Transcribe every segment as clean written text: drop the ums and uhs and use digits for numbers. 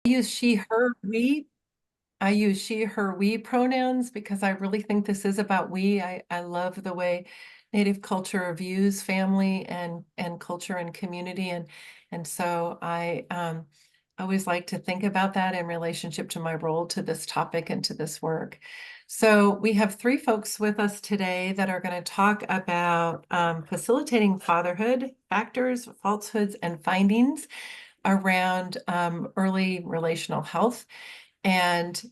use she, her, we. I use she, her, we pronouns because I really think this is about we. I love the way Native culture views family and culture and community. And so I always like to think about that in relationship to my role to this topic and to this work. So we have three folks with us today that are going to talk about facilitating fatherhood, factors, falsehoods, and findings around early relational health. And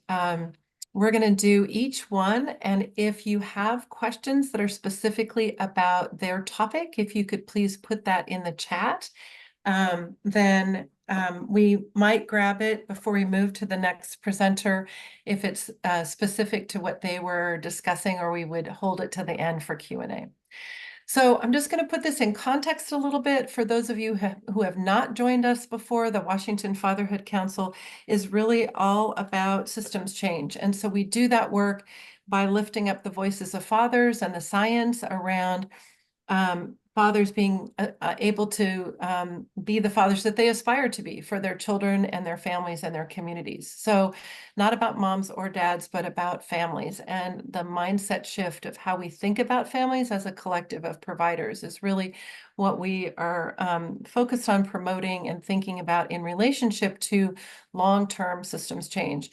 we're going to do each one. And if you have questions that are specifically about their topic, if you could please put that in the chat, then we might grab it before we move to the next presenter if it's specific to what they were discussing, or we would hold it to the end for Q&A. So I'm just going to put this in context a little bit for those of you who have not joined us before. The Washington Fatherhood Council is really all about systems change. And so we do that work by lifting up the voices of fathers and the science around fathers being able to be the fathers that they aspire to be for their children and their families and their communities. So not about moms or dads, but about families. And the mindset shift of how we think about families as a collective of providers is really what we are focused on promoting and thinking about in relationship to long-term systems change.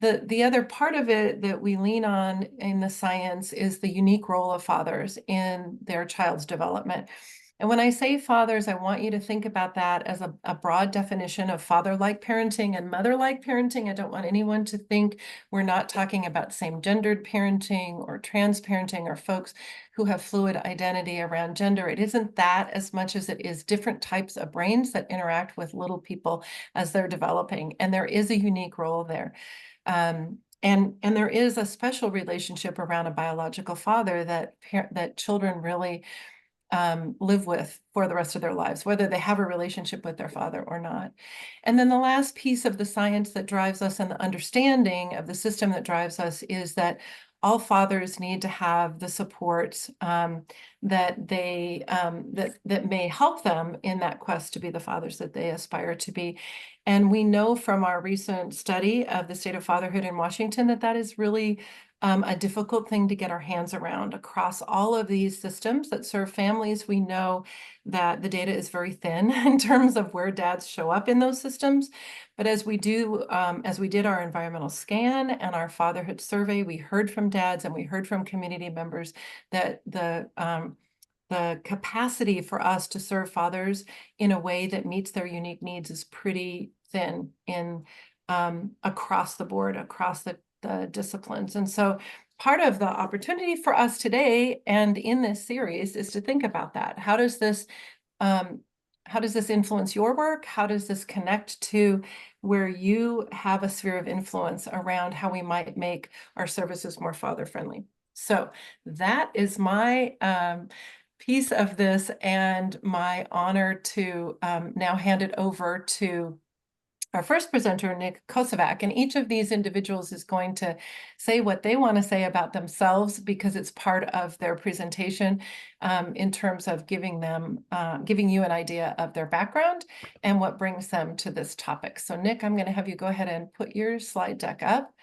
The other part of it that we lean on in the science is the unique role of fathers in their child's development. And when I say fathers, I want you to think about that as a broad definition of father-like parenting and mother-like parenting. I don't want anyone to think we're not talking about same-gendered parenting or trans parenting or folks who have fluid identity around gender. It isn't that as much as it is different types of brains that interact with little people as they're developing. And there is a unique role there. And there is a special relationship around a biological father that children really live with for the rest of their lives, whether they have a relationship with their father or not. And then the last piece of the science that drives us and the understanding of the system that drives us is that all fathers need to have the supports that may help them in that quest to be the fathers that they aspire to be. And we know from our recent study of the state of fatherhood in Washington that that is really a difficult thing to get our hands around across all of these systems that serve families. We know that the data is very thin in terms of where dads show up in those systems. But as we did our environmental scan and our fatherhood survey, we heard from dads and we heard from community members that the capacity for us to serve fathers in a way that meets their unique needs is pretty thin in across the board, across the disciplines. And so part of the opportunity for us today and in this series is to think about that. How does this influence your work? How does this connect to where you have a sphere of influence around how we might make our services more father-friendly? So that is my piece of this, and my honor to now hand it over to our first presenter, Nick Kosovac. And each of these individuals is going to say what they want to say about themselves because it's part of their presentation in terms of giving you an idea of their background and what brings them to this topic. So Nick, I'm going to have you go ahead and put your slide deck up.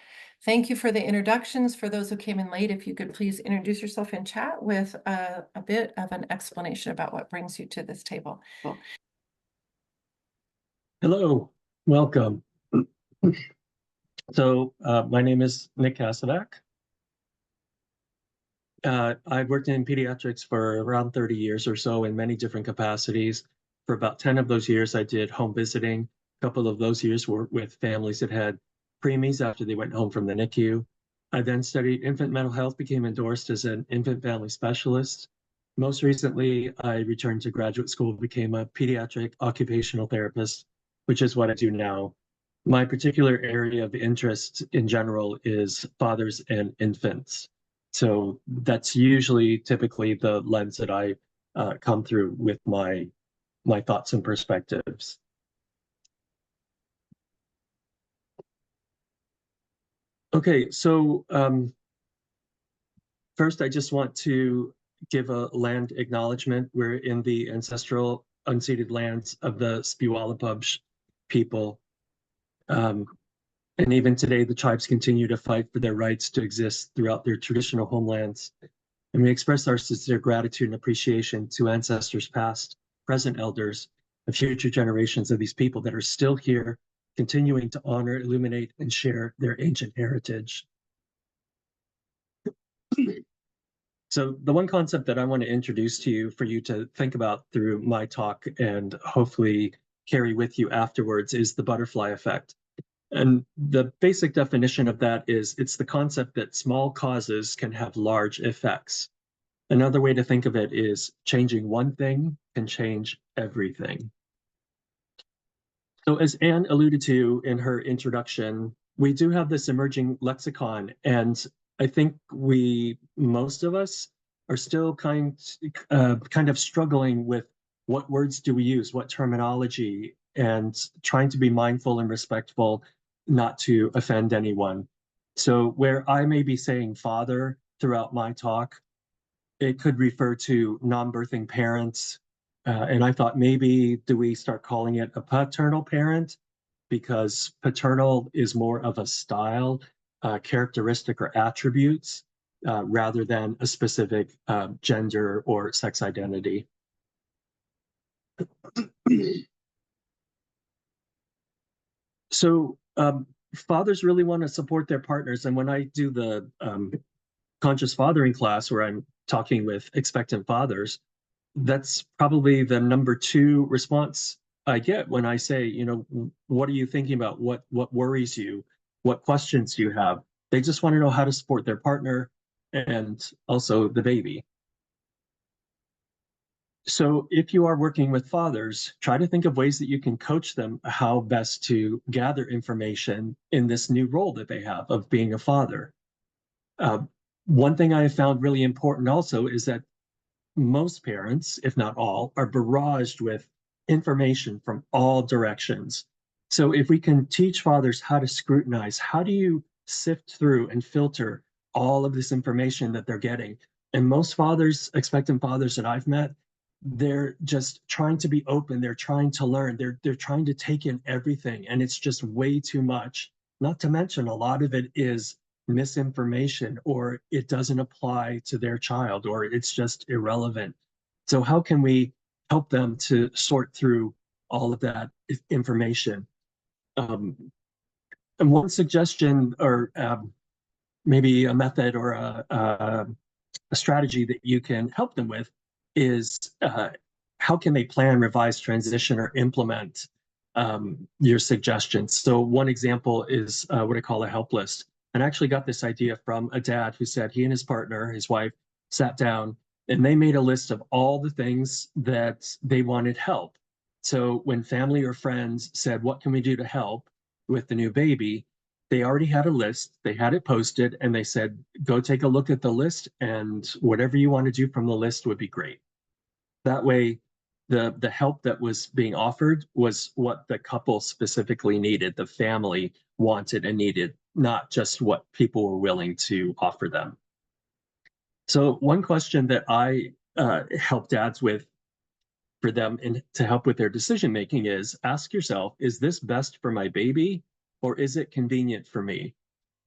Thank you for the introductions. For those who came in late, if you could please introduce yourself in chat with a bit of an explanation about what brings you to this table. Hello, welcome. So my name is Nick Kosovac. I've worked in pediatrics for around 30 years or so in many different capacities. For about 10 of those years, I did home visiting. A couple of those years were with families that had preemies after they went home from the NICU. I then studied infant mental health, became endorsed as an infant family specialist. Most recently, I returned to graduate school, became a pediatric occupational therapist, which is what I do now. My particular area of interest in general is fathers and infants. So that's typically the lens that I come through with my thoughts and perspectives. Okay, so first I just want to give a land acknowledgement. We're in the ancestral unceded lands of the Spewalapubsh people. And even today, the tribes continue to fight for their rights to exist throughout their traditional homelands. And we express our sincere gratitude and appreciation to ancestors past, present elders, and future generations of these people that are still here, continuing to honor, illuminate, and share their ancient heritage. So the one concept that I want to introduce to you for you to think about through my talk and hopefully carry with you afterwards is the butterfly effect. And the basic definition of that is it's the concept that small causes can have large effects. Another way to think of it is changing one thing can change everything. So as Anne alluded to in her introduction, we do have this emerging lexicon, and I think most of us, are still kind of struggling with what words do we use, what terminology, and trying to be mindful and respectful, not to offend anyone. So where I may be saying father throughout my talk, it could refer to non-birthing parents. And I thought maybe do we start calling it a paternal parent, because paternal is more of a style, characteristic or attributes, rather than a specific gender or sex identity. So fathers really want to support their partners. And when I do the conscious fathering class where I'm talking with expectant fathers, that's probably the number 2 response I get when I say, what are you thinking about? What worries you? What questions do you have? They just want to know how to support their partner and also the baby. So if you are working with fathers, try to think of ways that you can coach them how best to gather information in this new role that they have of being a father. One thing I have found really important also is that most parents, if not all, are barraged with information from all directions. So if we can teach fathers how to scrutinize, how do you sift through and filter all of this information that they're getting? And most fathers, expectant fathers that I've met, they're just trying to be open. They're trying to learn. They're trying to take in everything, and it's just way too much. Not to mention, a lot of it is misinformation, or it doesn't apply to their child, or it's just irrelevant. So how can we help them to sort through all of that information? And one suggestion, or maybe a method or a strategy that you can help them with is how can they plan, revise, transition, or implement your suggestions? So one example is what I call a help list. And I actually got this idea from a dad who said he and his partner, his wife, sat down and they made a list of all the things that they wanted help. So when family or friends said, what can we do to help with the new baby? They already had a list, they had it posted, and they said, go take a look at the list, and whatever you want to do from the list would be great. That way, the help that was being offered was what the couple specifically needed, the family wanted and needed, not just what people were willing to offer them. So one question that I help dads with for them and to help with their decision making is ask yourself, is this best for my baby, or is it convenient for me?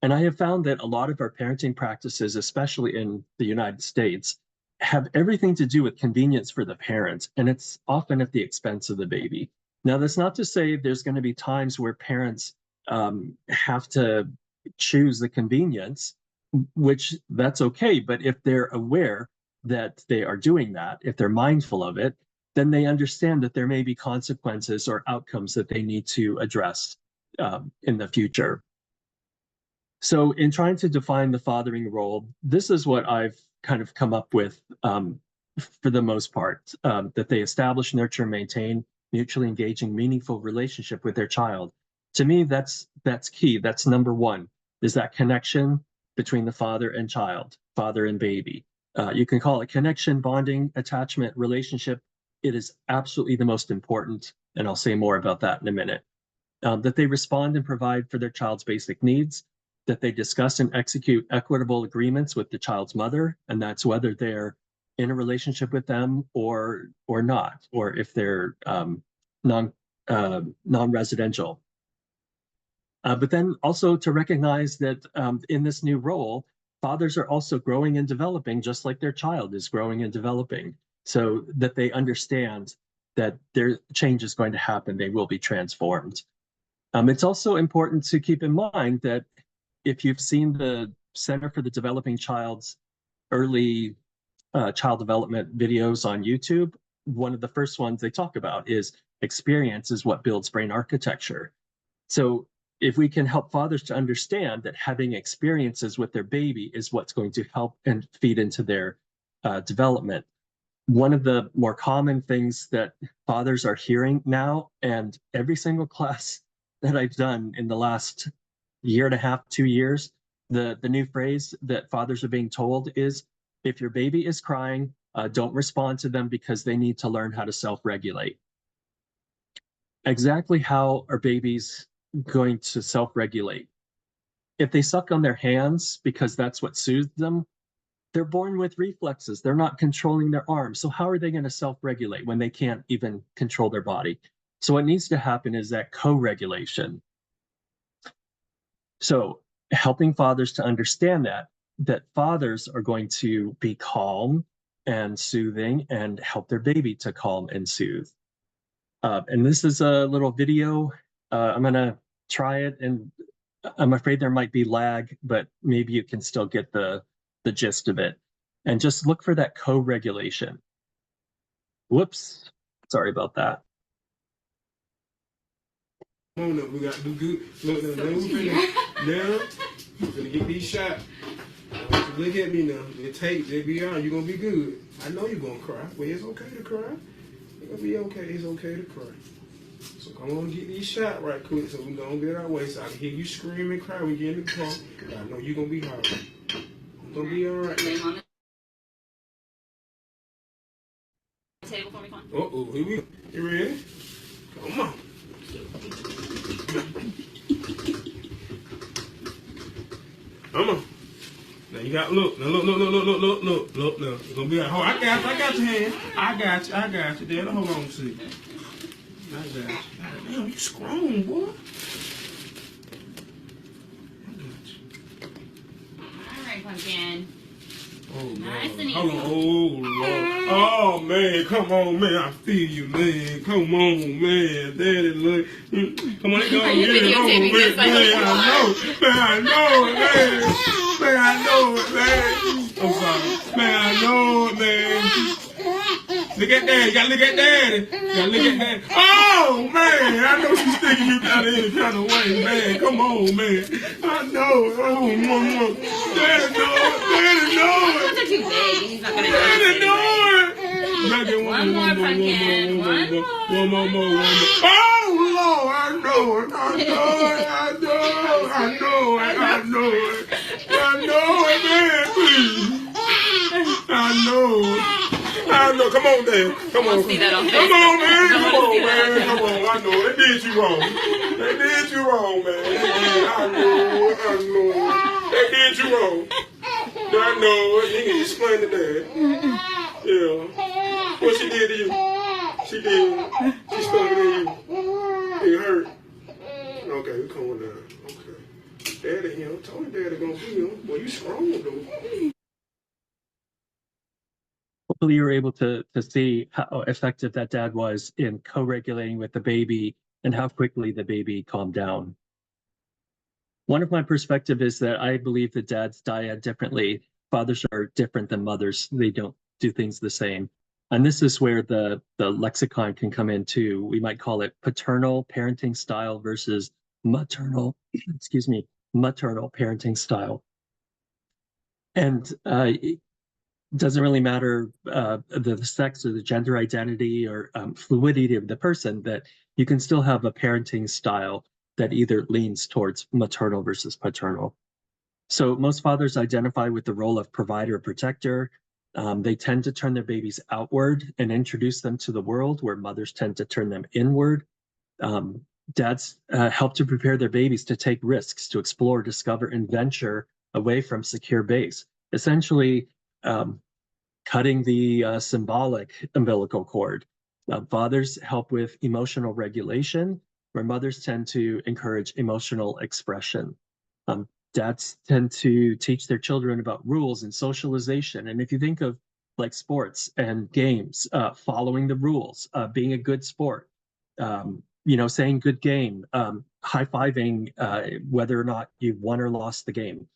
And I have found that a lot of our parenting practices, especially in the United States, have everything to do with convenience for the parent, and it's often at the expense of the baby. Now, that's not to say there's going to be times where parents have to choose the convenience, which that's okay. But if they're aware that they are doing that, if they're mindful of it, then they understand that there may be consequences or outcomes that they need to address in the future. So in trying to define the fathering role, this is what I've kind of come up with for the most part, that they establish, nurture, maintain mutually engaging, meaningful relationship with their child. To me, that's key. That's number 1, is that connection between the father and child, father and baby. You can call it connection, bonding, attachment, relationship. It is absolutely the most important, and I'll say more about that in a minute. That they respond and provide for their child's basic needs, that they discuss and execute equitable agreements with the child's mother, and that's whether they're in a relationship with them or not, or if they're non-residential. But then also to recognize that in this new role, fathers are also growing and developing just like their child is growing and developing, so that they understand that their change is going to happen, they will be transformed. It's also important to keep in mind that if you've seen the Center for the Developing Child's early child development videos on YouTube, one of the first ones they talk about is experience is what builds brain architecture. So if we can help fathers to understand that having experiences with their baby is what's going to help and feed into their development. One of the more common things that fathers are hearing now, and every single class that I've done in the last year and a half, 2 years, the new phrase that fathers are being told is, if your baby is crying, don't respond to them because they need to learn how to self-regulate. Exactly how are babies going to self-regulate? If they suck on their hands because that's what soothes them, they're born with reflexes. They're not controlling their arms. So how are they going to self-regulate when they can't even control their body? So what needs to happen is that co-regulation. So helping fathers to understand that fathers are going to be calm and soothing and help their baby to calm and soothe. And this is a little video. I'm going to try it, and I'm afraid there might be lag, but maybe you can still get the gist of it. And just look for that co-regulation. Whoops, sorry about that. Come on up, we got to do good. Look, now, now, we're gonna get these shots. Look at me now. The tape, they be on. You're gonna be good. I know you're gonna cry, but it's okay to cry. It's gonna be okay. It's okay to cry. So come on, get these shots right quick, so we don't get our way. So I can hear you scream and cry when you get in the car. But I know you're gonna be hard. You're gonna be all right. Lay on the table for me, come on. Uh-oh, here we go. You ready? Come on. Come on. Now you got look. Now look. Now it's gonna be like, oh, I got your hand. I got you. Dad, hold on a second. I got you. Damn, you strong, boy. I got you. All right, pumpkin. Oh, Nice Lord. and Hold on. easy. Oh, Lord. Oh, man. Come on, man. I feel you, man. Come on, man. Daddy, look. Come on, let's go. Are you Get it over videotaping with, this? I man. hope I know it, man. Man, I know it, man. I'm sorry. Man, I know it, man. Look at Daddy. You gotta look at Daddy. You gotta look at Daddy. Oh, man. I know she's thinking you got it any kind of way, man. Come on, man. I know it. Oh, mama. Daddy know it. Daddy know it. Those are too big. He's not gonna do Daddy it. know it. Back in One more, pumpkin. one more. Oh, Lord. I know it. I know it, man. Please. I know. Come on, Dad. Come on. See that on Come on, man. Facebook. Come on, man. Come on. I know. They did you wrong. They did you wrong, man. I know. They did you wrong. I know. You can explain to Dad. Yeah. What she did to you? She did. She started in you. It hurt. Okay, we calm down. Okay. Daddy, you know, told you Daddy gonna be him. Well, you strong though. Hopefully you were able to see how effective that dad was in co-regulating with the baby and how quickly the baby calmed down. One of my perspective is that I believe that dads dyad differently. Fathers are different than mothers. They don't do things the same. And this is where the lexicon can come in too. We might call it paternal parenting style versus maternal, maternal parenting style. And it doesn't really matter the sex or the gender identity or fluidity of the person, that you can still have a parenting style that either leans towards maternal versus paternal. So most fathers identify with the role of provider or protector. They tend to turn their babies outward and introduce them to the world, where mothers tend to turn them inward. Dads help to prepare their babies to take risks, to explore, discover, and venture away from secure base. Essentially, cutting the symbolic umbilical cord. Fathers help with emotional regulation. where mothers tend to encourage emotional expression. Dads tend to teach their children about rules and socialization. And if you think of like sports and games, following the rules, being a good sport, saying good game, high-fiving whether or not you won or lost the game.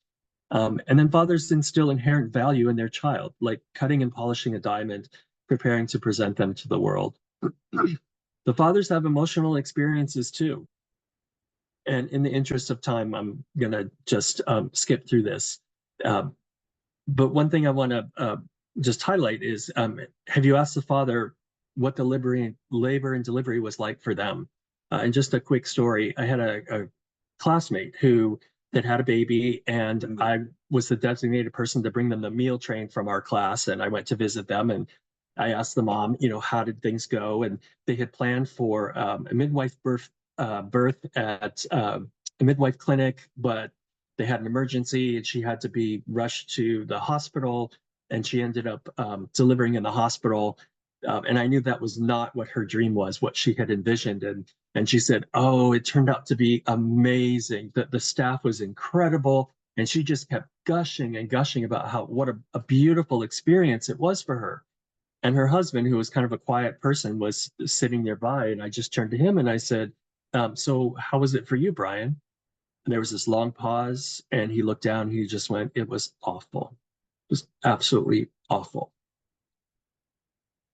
And then fathers instill inherent value in their child, like cutting and polishing a diamond, preparing to present them to the world. The fathers have emotional experiences too. And in the interest of time, I'm going to just skip through this. But one thing I want to just highlight is, have you asked the father what the labor and delivery was like for them? And just a quick story, I had a classmate who had a baby, and I was the designated person to bring them the meal train from our class, and I went to visit them, and I asked the mom, how did things go? And they had planned for a midwife birth at a midwife clinic, but they had an emergency and she had to be rushed to the hospital, and she ended up delivering in the hospital. And I knew that was not what her dream was, what she had envisioned. And she said, oh, it turned out to be amazing. The staff was incredible. And she just kept gushing and gushing about what a beautiful experience it was for her. And her husband, who was kind of a quiet person, was sitting nearby. And I just turned to him and I said, so how was it for you, Brian? And there was this long pause, and he looked down and he just went, it was awful. It was absolutely awful.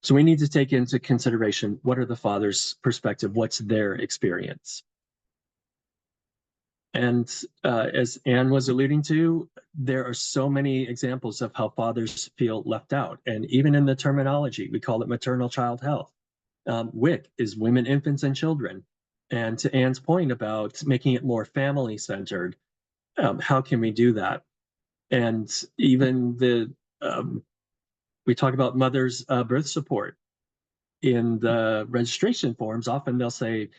So we need to take into consideration, what are the father's perspective? What's their experience? And as Anne was alluding to, there are so many examples of how fathers feel left out. And even in the terminology, we call it maternal child health. WIC is women, infants, and children. And to Anne's point about making it more family-centered, how can we do that? And even we talk about mother's birth support. In the registration forms, often they'll say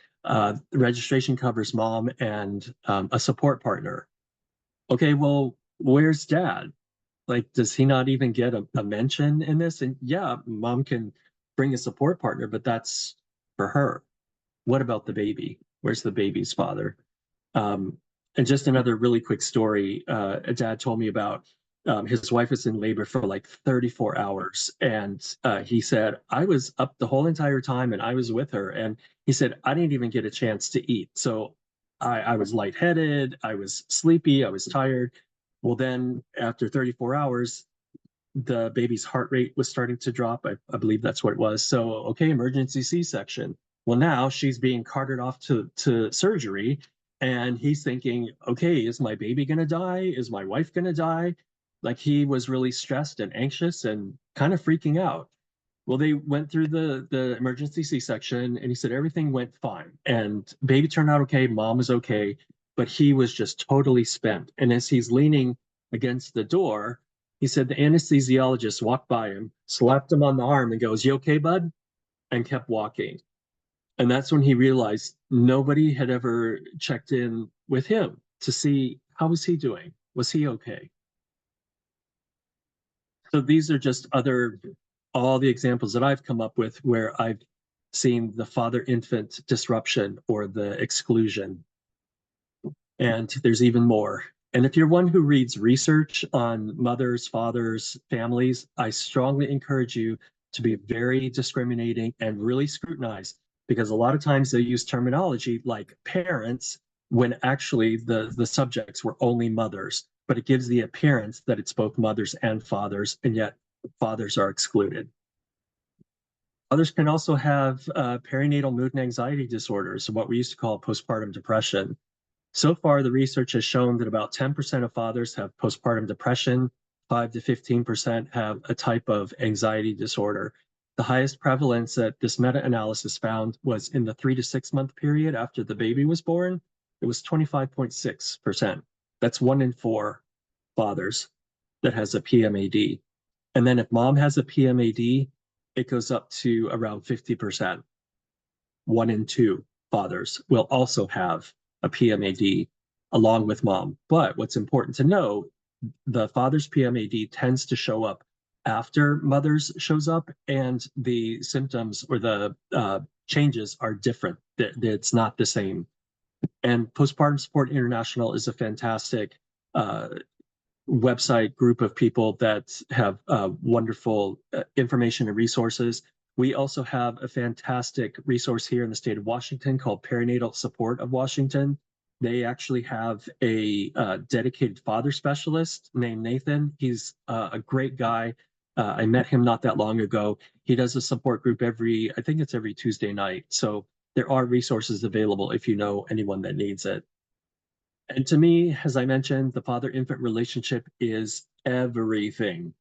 registration covers mom and a support partner. Okay, well, where's dad? Like, does he not even get a mention in this? And yeah, mom can bring a support partner, but that's for her. What about the baby? Where's the baby's father? And just another really quick story. A dad told me about his wife was in labor for like 34 hours. And he said, I was up the whole entire time and I was with her. And he said, I didn't even get a chance to eat. So I was lightheaded, I was sleepy, I was tired. Well, then after 34 hours, the baby's heart rate was starting to drop. I believe that's what it was. So, okay, emergency C-section. Well, now she's being carted off to surgery. And he's thinking, okay, is my baby going to die? Is my wife going to die? Like, he was really stressed and anxious and kind of freaking out. Well, they went through the emergency C-section, and he said everything went fine. And baby turned out okay, mom was okay, but he was just totally spent. And as he's leaning against the door, he said the anesthesiologist walked by him, slapped him on the arm and goes, you okay, bud? And kept walking. And that's when he realized nobody had ever checked in with him to see how was he doing? Was he okay? So these are just all the examples that I've come up with where I've seen the father-infant disruption or the exclusion. And there's even more. And if you're one who reads research on mothers, fathers, families, I strongly encourage you to be very discriminating and really scrutinize, because a lot of times they use terminology like parents when actually the subjects were only mothers, but it gives the appearance that it's both mothers and fathers, and yet fathers are excluded. Others can also have perinatal mood and anxiety disorders, what we used to call postpartum depression. So far, the research has shown that about 10% of fathers have postpartum depression, 5 to 15% have a type of anxiety disorder. The highest prevalence that this meta-analysis found was in the 3 to 6 month period after the baby was born. It was 25.6%. That's 1 in 4 fathers that has a PMAD. And then if mom has a PMAD, it goes up to around 50%. 1 in 2 fathers will also have a PMAD along with mom. But what's important to know, the father's PMAD tends to show up after mother's shows up, and the symptoms or the changes are different. It's not the same. And Postpartum Support International is a fantastic website group of people that have wonderful information and resources. We also have a fantastic resource here in the state of Washington called Perinatal Support of Washington. They actually have a dedicated father specialist named Nathan. He's a great guy. I met him not that long ago. He does a support group I think it's every Tuesday night. So there are resources available if you know anyone that needs it. And to me, as I mentioned, the father-infant relationship is everything.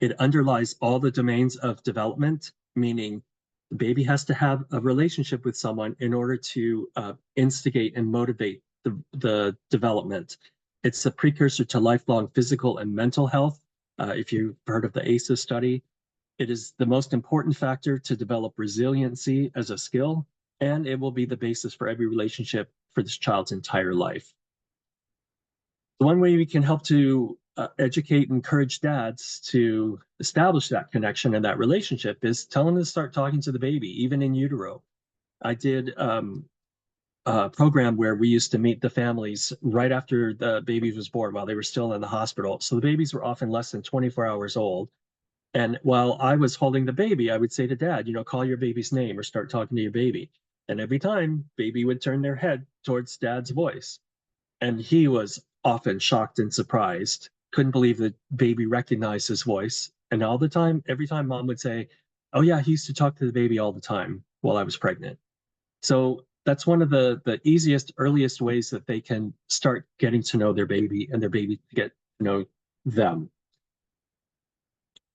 It underlies all the domains of development, meaning the baby has to have a relationship with someone in order to instigate and motivate the development. It's a precursor to lifelong physical and mental health. If you've heard of the ACEs study, it is the most important factor to develop resiliency as a skill, and it will be the basis for every relationship for this child's entire life. One way we can help to educate and encourage dads to establish that connection and that relationship is tell them to start talking to the baby, even in utero. I did a program where we used to meet the families right after the baby was born while they were still in the hospital. So the babies were often less than 24 hours old. And while I was holding the baby, I would say to dad, call your baby's name or start talking to your baby. And every time, baby would turn their head towards dad's voice. And he was often shocked and surprised, couldn't believe that baby recognized his voice. And all the time, every time mom would say, oh yeah, he used to talk to the baby all the time while I was pregnant. So that's one of the easiest, earliest ways that they can start getting to know their baby and their baby to get to know them.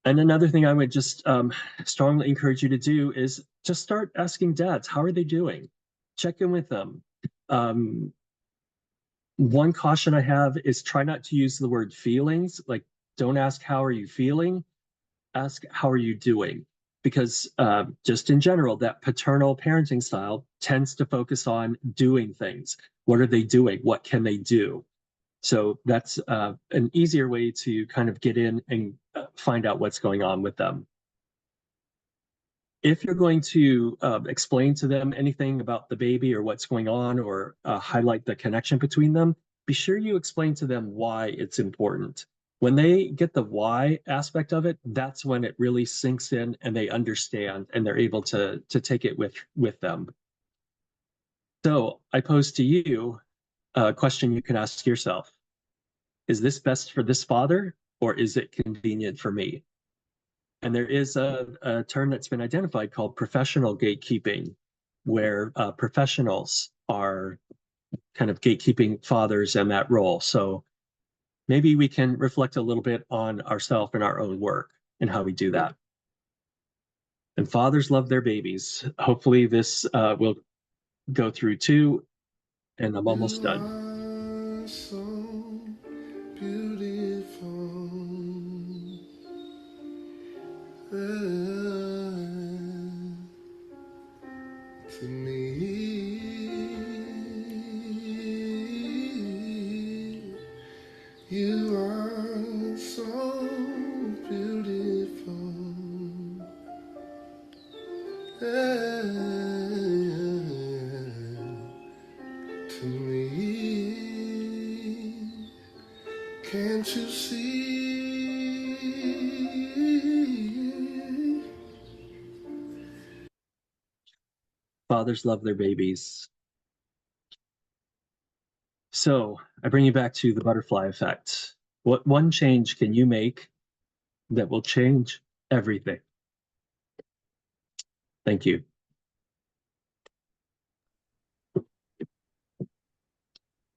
And another thing I would just strongly encourage you to do is just start asking dads, how are they doing? Check in with them. One caution I have is try not to use the word feelings. Like, don't ask, how are you feeling? Ask, how are you doing? Because just in general, that paternal parenting style tends to focus on doing things. What are they doing? What can they do? So that's an easier way to kind of get in and find out what's going on with them. If you're going to explain to them anything about the baby or what's going on or highlight the connection between them, be sure you explain to them why it's important. When they get the why aspect of it, that's when it really sinks in and they understand and they're able to take it with them. So I pose to you a question you can ask yourself. Is this best for this father or is it convenient for me? And there is a term that's been identified called professional gatekeeping, where professionals are kind of gatekeeping fathers in that role. So maybe we can reflect a little bit on ourselves and our own work and how we do that. And fathers love their babies. Hopefully this will go through too. And I'm almost done. So beautiful. To me, you are so beautiful. To me, can't you see? Fathers love their babies. So I bring you back to the butterfly effect. What one change can you make that will change everything? Thank you.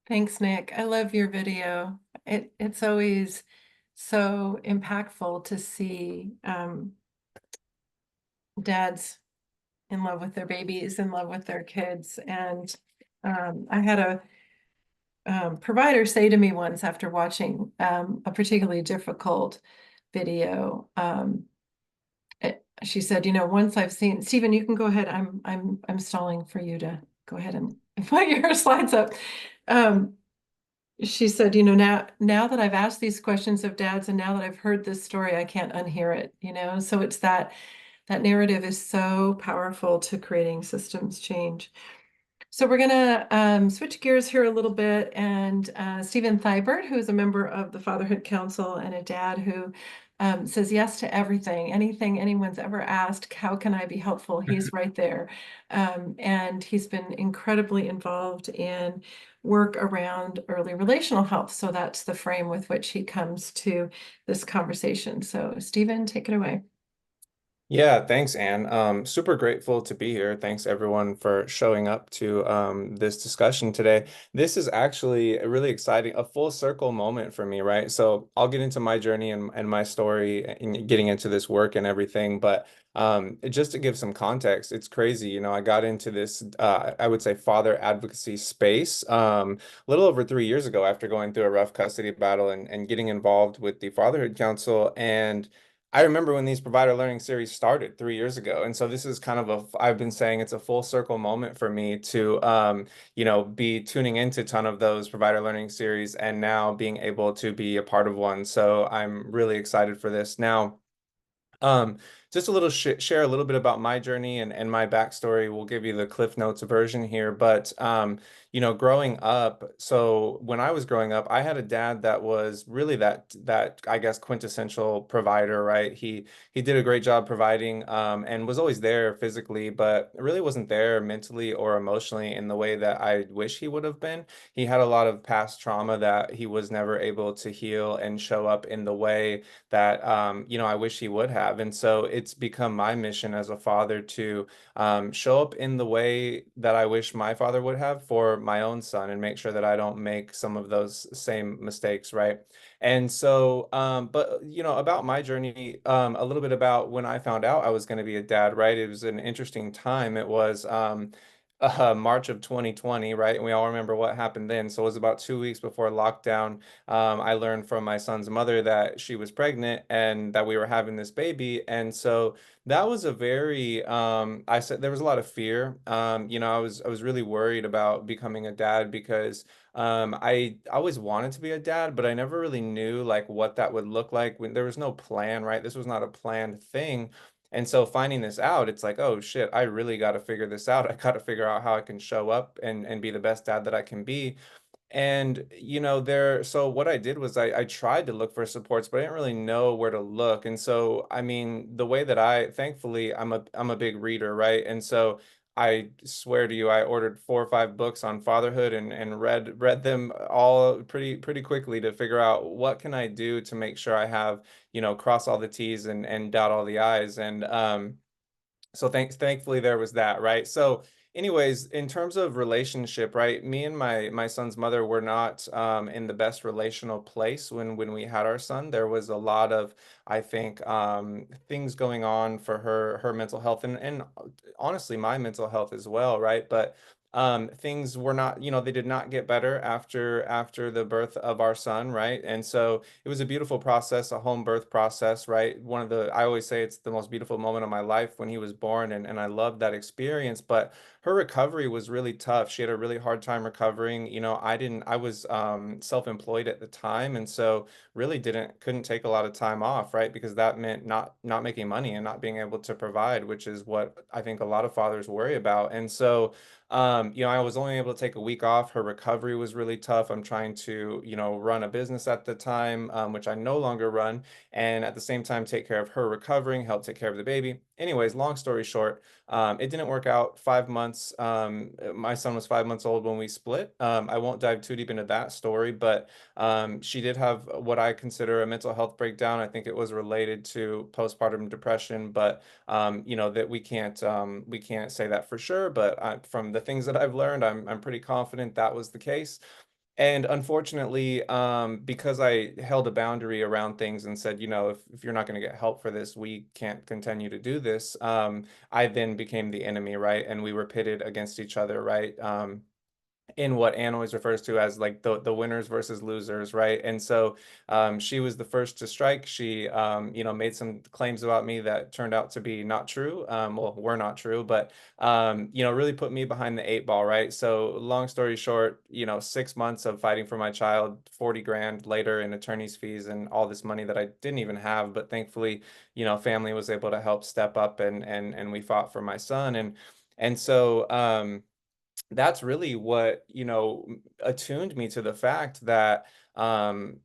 Thanks, Nick. I love your video. It's always so impactful to see dads in love with their babies, in love with their kids. And I had a provider say to me once after watching a particularly difficult video, she said, once I've seen, Stephen, you can go ahead. I'm stalling for you to go ahead and put your slides up. She said, now that I've asked these questions of dads and now that I've heard this story, I can't unhear it, so it's that That narrative is so powerful to creating systems change. So we're going to switch gears here a little bit, and Stephen Thibert, who is a member of the Fatherhood Council and a dad who says yes to everything, anything anyone's ever asked, how can I be helpful? He's right there. And he's been incredibly involved in work around early relational health. So that's the frame with which he comes to this conversation. So Stephen, take it away. Yeah, thanks, Anne. Super grateful to be here. Thanks everyone for showing up to this discussion today. This is actually a really exciting, a full circle moment for me, right? So I'll get into my journey and my story and getting into this work and everything, but just to give some context, it's crazy. You know, I got into this, I would say, father advocacy space a little over 3 years ago after going through a rough custody battle and getting involved with the Fatherhood Council. And I remember when these provider learning series started 3 years ago. And so this is kind of I've been saying it's a full circle moment for me to, be tuning into a ton of those provider learning series and now being able to be a part of one. So I'm really excited for this. Now, um, just a little share a little bit about my journey and my backstory. We'll give you the Cliff Notes version here, but growing up, so when I was growing up, I had a dad that was really that I guess quintessential provider, right? He did a great job providing, and was always there physically, but really wasn't there mentally or emotionally in the way that I wish he would have been. He had a lot of past trauma that he was never able to heal and show up in the way that I wish he would have. And so it's become my mission as a father to show up in the way that I wish my father would have for my own son and make sure that I don't make some of those same mistakes, right? And so, but about my journey, a little bit about when I found out I was going to be a dad, right? It was an interesting time. It was March of 2020, right? And we all remember what happened then. So it was about 2 weeks before lockdown. I learned from my son's mother that she was pregnant and that we were having this baby. And so that was a very, I said there was a lot of fear. I was really worried about becoming a dad because I always wanted to be a dad, but I never really knew like what that would look like when there was no plan, right? This was not a planned thing. And so finding this out, it's like, oh shit, I really got to figure this out. I got to figure out how I can show up and be the best dad that I can be. And so what I did was I tried to look for supports, but I didn't really know where to look. And so, I mean, the way that thankfully, I'm a big reader, right? And so I swear to you, I ordered 4 or 5 books on fatherhood and read them all pretty quickly to figure out what can I do to make sure I have, cross all the T's and dot all the I's. And so thankfully there was that, right? So anyways, in terms of relationship, right, me and my son's mother were not in the best relational place when we had our son. There was a lot of, I think, things going on for her mental health and honestly my mental health as well, right? But things were not, they did not get better after the birth of our son, right? And so it was a beautiful process, a home birth process, right? I always say it's the most beautiful moment of my life when he was born, and I loved that experience. But her recovery was really tough. She had a really hard time recovering. I was self-employed at the time, and so really couldn't take a lot of time off, right? Because that meant not making money and not being able to provide, which is what I think a lot of fathers worry about. And so I was only able to take a week off. Her recovery was really tough. I'm trying to, run a business at the time, which I no longer run, and at the same time take care of her recovering, help take care of the baby. Anyways, long story short, it didn't work out. 5 months. My son was 5 months old when we split. I won't dive too deep into that story, but she did have what I consider a mental health breakdown. I think it was related to postpartum depression, but that we can't say that for sure. But from the things that I've learned, I'm pretty confident that was the case. And unfortunately, because I held a boundary around things and said, if you're not going to get help for this, we can't continue to do this. I then became the enemy, right? And we were pitted against each other, right? in what Anne always refers to as like the winners versus losers, right? And so she was the first to strike. She you know, made some claims about me that turned out to be not true. Well, were not true, but you know, really put me behind the 8 ball, right? So long story short, you know, 6 months of fighting for my child, 40 grand later in attorney's fees and all this money that I didn't even have, but thankfully, you know, family was able to help step up and we fought for my son. And so that's really what, you know, attuned me to the fact that,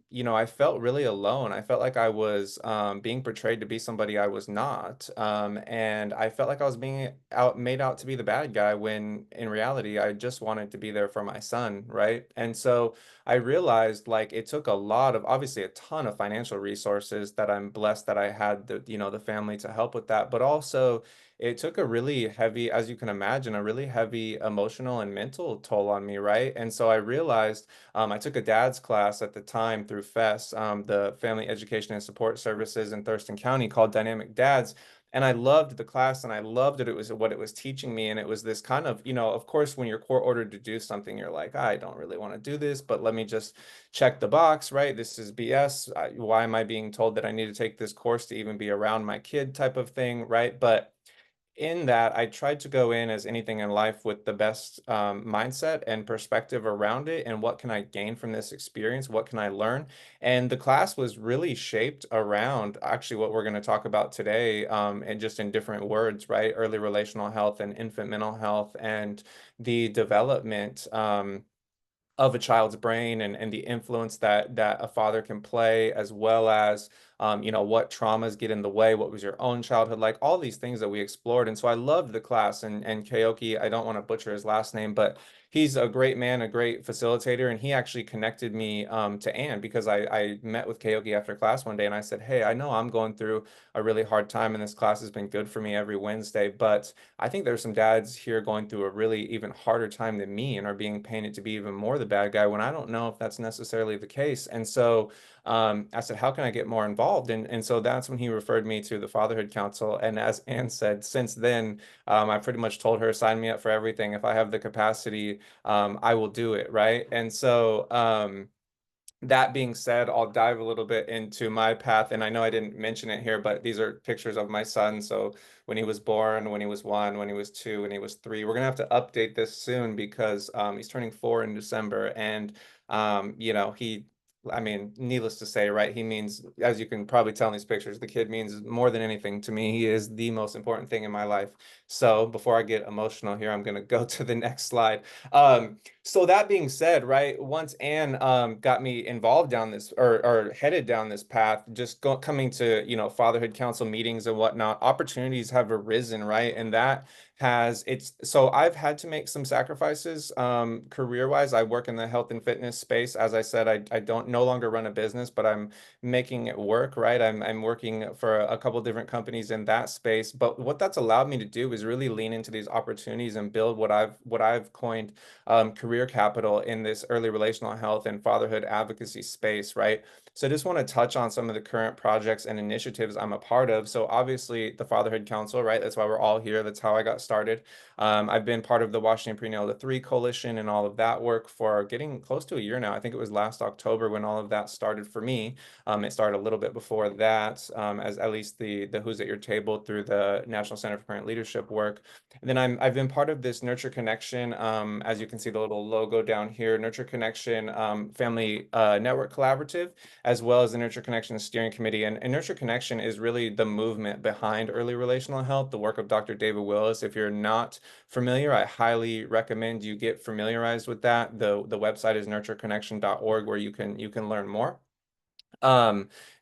you know, I felt really alone. I felt like I was being portrayed to be somebody I was not. And I felt like I was being made out to be the bad guy when in reality, I just wanted to be there for my son, right? And so I realized like it took a lot of, obviously a ton of financial resources that I'm blessed that I had the, you know, the family to help with that, but also it took a really heavy, as you can imagine, a really heavy emotional and mental toll on me, right? And so I realized I took a dad's class at the time through FES, the Family Education and Support Services in Thurston County, called Dynamic Dads. And I loved the class and I loved it. It was what it was teaching me. And it was this kind of, you know, of course, when you're court ordered to do something, you're like, I don't really want to do this, but let me just check the box, right? This is BS. Why am I being told that I need to take this course to even be around my kid type of thing, right? But in that, I tried to go in as anything in life with the best mindset and perspective around it. And what can I gain from this experience? What can I learn? And the class was really shaped around actually what we're going to talk about today, and just in different words, right? Early relational health and infant mental health and the development. Of a child's brain and the influence that a father can play, as well as you know, what traumas get in the way, what was your own childhood like, all these things that we explored. And so I loved the class. And Keoki, I don't want to butcher his last name, but he's a great man, a great facilitator, and he actually connected me to Anne, because I met with Keoki after class one day and I said, hey, I know I'm going through a really hard time and this class has been good for me every Wednesday, but I think there's some dads here going through a really even harder time than me and are being painted to be even more the bad guy, when I don't know if that's necessarily the case. And so I said, how can I get more involved? And so that's when he referred me to the Fatherhood Council. And as Anne said, since then, I pretty much told her, sign me up for everything. If I have the capacity, I will do it. Right. And so, that being said, I'll dive a little bit into my path. And I know I didn't mention it here, but these are pictures of my son. So when he was born, when he was 1, when he was 2, when he was 3, we're gonna have to update this soon because he's turning 4 in December. And you know, I mean, needless to say, right? He means, as you can probably tell in these pictures, the kid means more than anything to me. He is the most important thing in my life. So before I get emotional here, I'm gonna go to the next slide. So that being said, right, once Anne got me involved down this or headed down this path, just coming to, you know, Fatherhood Council meetings and whatnot, opportunities have arisen, right? And that has it's so I've had to make some sacrifices career-wise. I work in the health and fitness space. As I said, I don't no longer run a business, but I'm making it work, right? I'm working for a couple different companies in that space. But what that's allowed me to do is really lean into these opportunities and build what I've coined career capital in this early relational health and fatherhood advocacy space, right? So I just want to touch on some of the current projects and initiatives I'm a part of. So obviously the Fatherhood Council, right? That's why we're all here. That's how I got started. I've been part of the Washington Prenatal to 3 Coalition and all of that work for getting close to a year now. I think it was last October when all of that started for me. It started a little bit before that, as at least the Who's at Your Table through the National Center for Parent Leadership work. And then I've been part of this Nurture Connection, as you can see the little logo down here, Nurture Connection Family Network Collaborative, as well as the Nurture Connection Steering Committee. And Nurture Connection is really the movement behind early relational health, the work of Dr. David Willis. If you're not familiar, I highly recommend you get familiarized with that. The website is nurtureconnection.org, where you can learn more.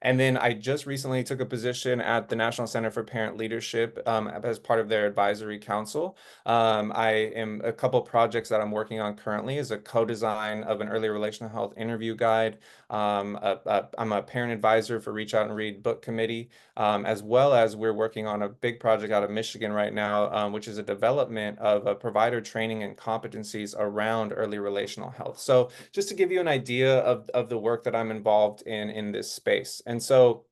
And then I just recently took a position at the National Center for Parent Leadership as part of their advisory council. I am a couple projects that I'm working on currently is a co-design of an early relational health interview guide. I'm a parent advisor for Reach Out and Read book committee, as well as we're working on a big project out of Michigan right now, which is a development of a provider training and competencies around early relational health. So just to give you an idea of the work that I'm involved in this space. And so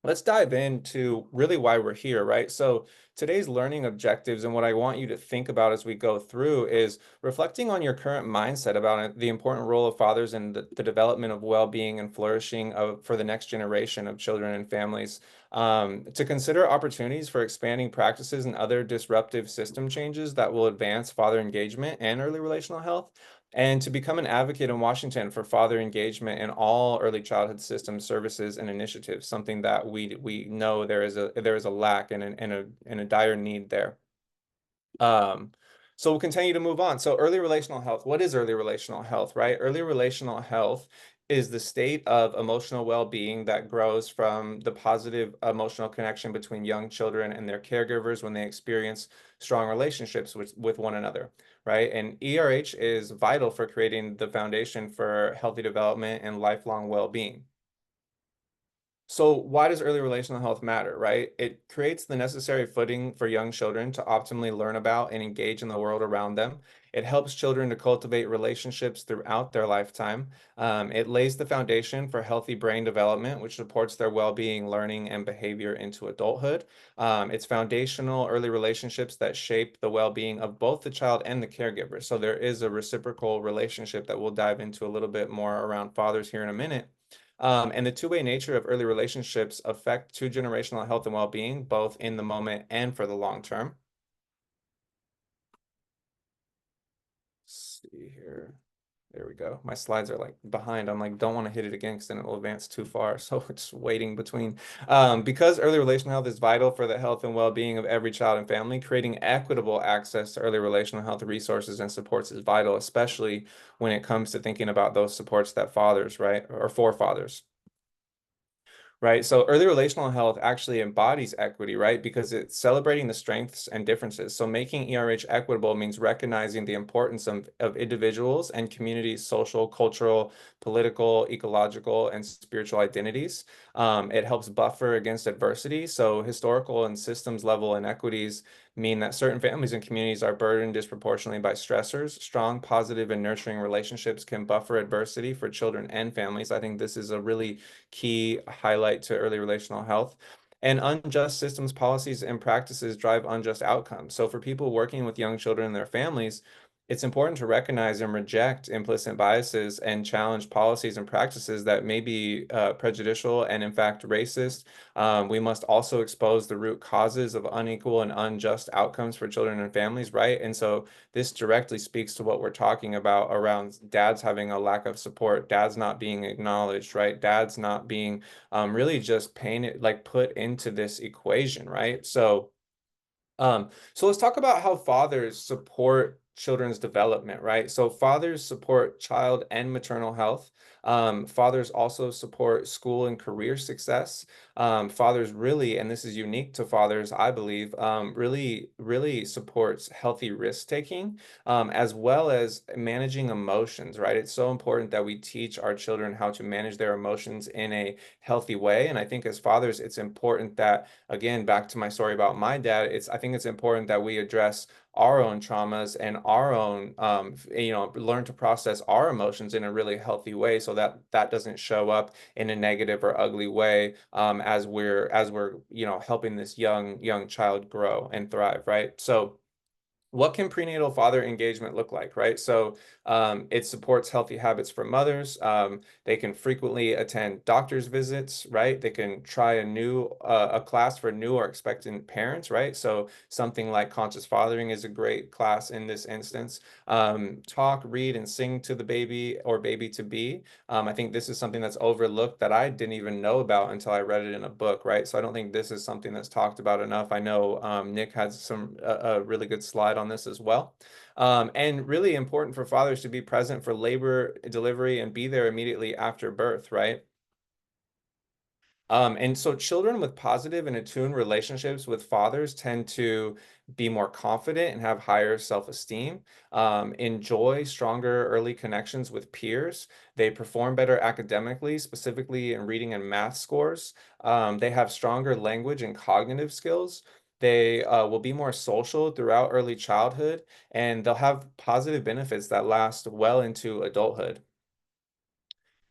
let's dive into really why we're here, right? So today's learning objectives and what I want you to think about as we go through is reflecting on your current mindset about the important role of fathers in the development of well-being and flourishing for the next generation of children and families. To consider opportunities for expanding practices and other disruptive system changes that will advance father engagement and early relational health, and to become an advocate in Washington for father engagement in all early childhood system services and initiatives, something that we know there is a lack and a dire need there. So we'll continue to move on. So early relational health. What is early relational health, right? Early relational health is the state of emotional well-being that grows from the positive emotional connection between young children and their caregivers when they experience strong relationships with one another, right? And ERH is vital for creating the foundation for healthy development and lifelong well-being. So why does early relational health matter, right? It creates the necessary footing for young children to optimally learn about and engage in the world around them. It helps children to cultivate relationships throughout their lifetime. It lays the foundation for healthy brain development, which supports their well-being, learning, and behavior into adulthood. It's foundational early relationships that shape the well-being of both the child and the caregiver. So there is a reciprocal relationship that we'll dive into a little bit more around fathers here in a minute. And the two-way nature of early relationships affect two-generational health and well-being, both in the moment and for the long term. Let's see here. There we go. My slides are like behind. I'm like, don't want to hit it again because then it will advance too far. So it's waiting between. Because early relational health is vital for the health and well-being of every child and family, creating equitable access to early relational health resources and supports is vital, especially when it comes to thinking about those supports that fathers, right, or forefathers. Right. So early relational health actually embodies equity, right? Because it's celebrating the strengths and differences. So making ERH equitable means recognizing the importance of individuals and communities' social, cultural, political, ecological, and spiritual identities. It helps buffer against adversity. So historical and systems level inequities mean that certain families and communities are burdened disproportionately by stressors. Strong, positive, and nurturing relationships can buffer adversity for children and families. I think this is a really key highlight to early relational health. And unjust systems, policies, and practices drive unjust outcomes. So for people working with young children and their families, it's important to recognize and reject implicit biases and challenge policies and practices that may be prejudicial and, in fact, racist. We must also expose the root causes of unequal and unjust outcomes for children and families, right? And so this directly speaks to what we're talking about around dads having a lack of support, dads not being acknowledged, right? Dads not being really just painted, like put into this equation, right? So let's talk about how fathers support children's development, right? So fathers support child and maternal health. Fathers also support school and career success. Fathers really, and this is unique to fathers, I believe, really supports healthy risk taking, as well as managing emotions, right? It's so important that we teach our children how to manage their emotions in a healthy way. And I think as fathers, it's important that, again, back to my story about my dad, I think it's important that we address our own traumas and our own learn to process our emotions in a really healthy way so that that doesn't show up in a negative or ugly way, as we're helping this young child grow and thrive, right? So what can prenatal father engagement look like, right? So it supports healthy habits for mothers. They can frequently attend doctor's visits, right? They can try a class for new or expectant parents, right? So something like conscious fathering is a great class in this instance. Talk, read, and sing to the baby or baby to be. I think this is something that's overlooked that I didn't even know about until I read it in a book, right? So I don't think this is something that's talked about enough. I know Nick has a really good slide on this as well. And really important for fathers to be present for labor, delivery, and be there immediately after birth, right? And so children with positive and attuned relationships with fathers tend to be more confident and have higher self-esteem, enjoy stronger early connections with peers. They perform better academically, specifically in reading and math scores. They have stronger language and cognitive skills. They will be more social throughout early childhood, and they'll have positive benefits that last well into adulthood.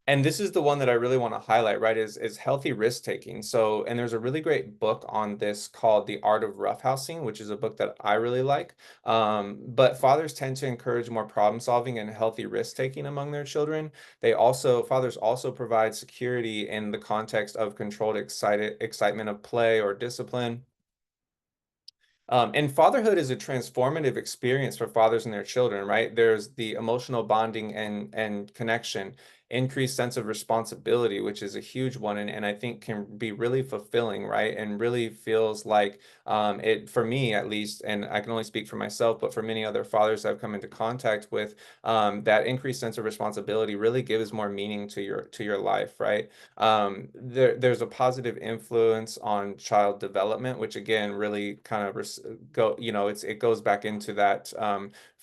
And this is the one that I really want to highlight, right, is healthy risk taking. So, and there's a really great book on this called The Art of Roughhousing, which is a book that I really like. But fathers tend to encourage more problem solving and healthy risk taking among their children. Fathers also provide security in the context of controlled excitement of play or discipline. And fatherhood is a transformative experience for fathers and their children, right? There's the emotional bonding and connection, increased sense of responsibility, which is a huge one, and I think can be really fulfilling, right? And really feels like it, for me at least, and I can only speak for myself, but for many other fathers I've come into contact with, that increased sense of responsibility really gives more meaning to your life, right? There's a positive influence on child development, which again really kind of it goes back into that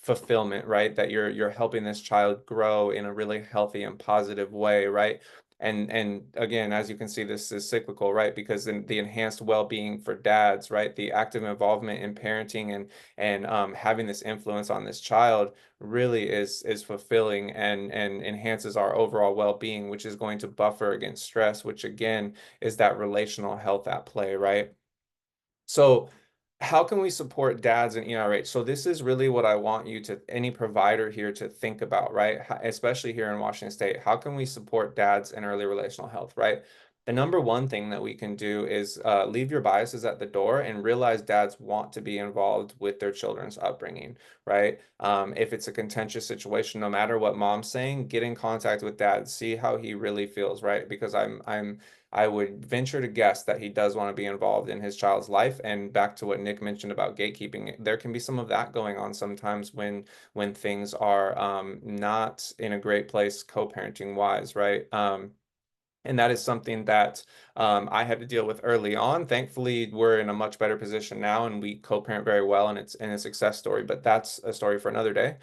fulfillment, right? That you're helping this child grow in a really healthy and positive way, right? And again, as you can see, this is cyclical, right? Because in the enhanced well-being for dads, right? The active involvement in parenting and having this influence on this child really is fulfilling and enhances our overall well-being, which is going to buffer against stress, which again is that relational health at play, right? So how can we support dads in ERH? So this is really what I want any provider here to think about, right? Especially here in Washington State. How can we support dads in early relational health, right? The number one thing that we can do is leave your biases at the door and realize dads want to be involved with their children's upbringing, right? If it's a contentious situation, no matter what mom's saying, get in contact with dad, see how he really feels, right? Because I would venture to guess that he does want to be involved in his child's life. And back to what Nick mentioned about gatekeeping, there can be some of that going on sometimes when things are not in a great place co-parenting wise, right? And that is something that I had to deal with early on. Thankfully, we're in a much better position now, and we co-parent very well, and it's a success story. But that's a story for another day.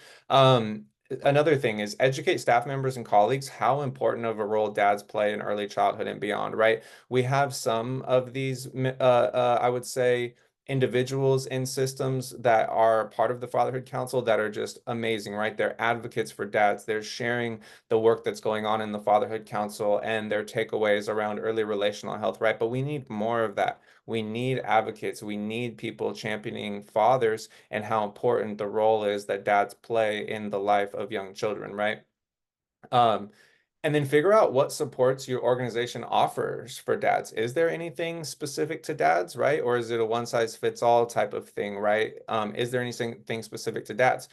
Another thing is educate staff members and colleagues how important of a role dads play in early childhood and beyond. Right? We have some of these, I would say, individuals in systems that are part of the Fatherhood Council that are just amazing. Right? They're advocates for dads. They're sharing the work that's going on in the Fatherhood Council and their takeaways around early relational health, right? But we need more of that. We need advocates. We need people championing fathers and how important the role is that dads play in the life of young children, right? Um, and then figure out what supports your organization offers for dads. Is there anything specific to dads, right? Or is it a one size fits all type of thing, right? Is there anything specific to dads?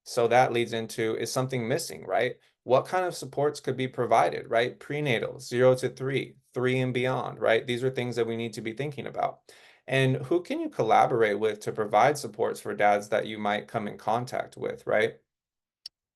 So that leads into, is something missing, right? What kind of supports could be provided, right? Prenatal, 0 to 3, 3 and beyond, right? These are things that we need to be thinking about. And who can you collaborate with to provide supports for dads that you might come in contact with, right?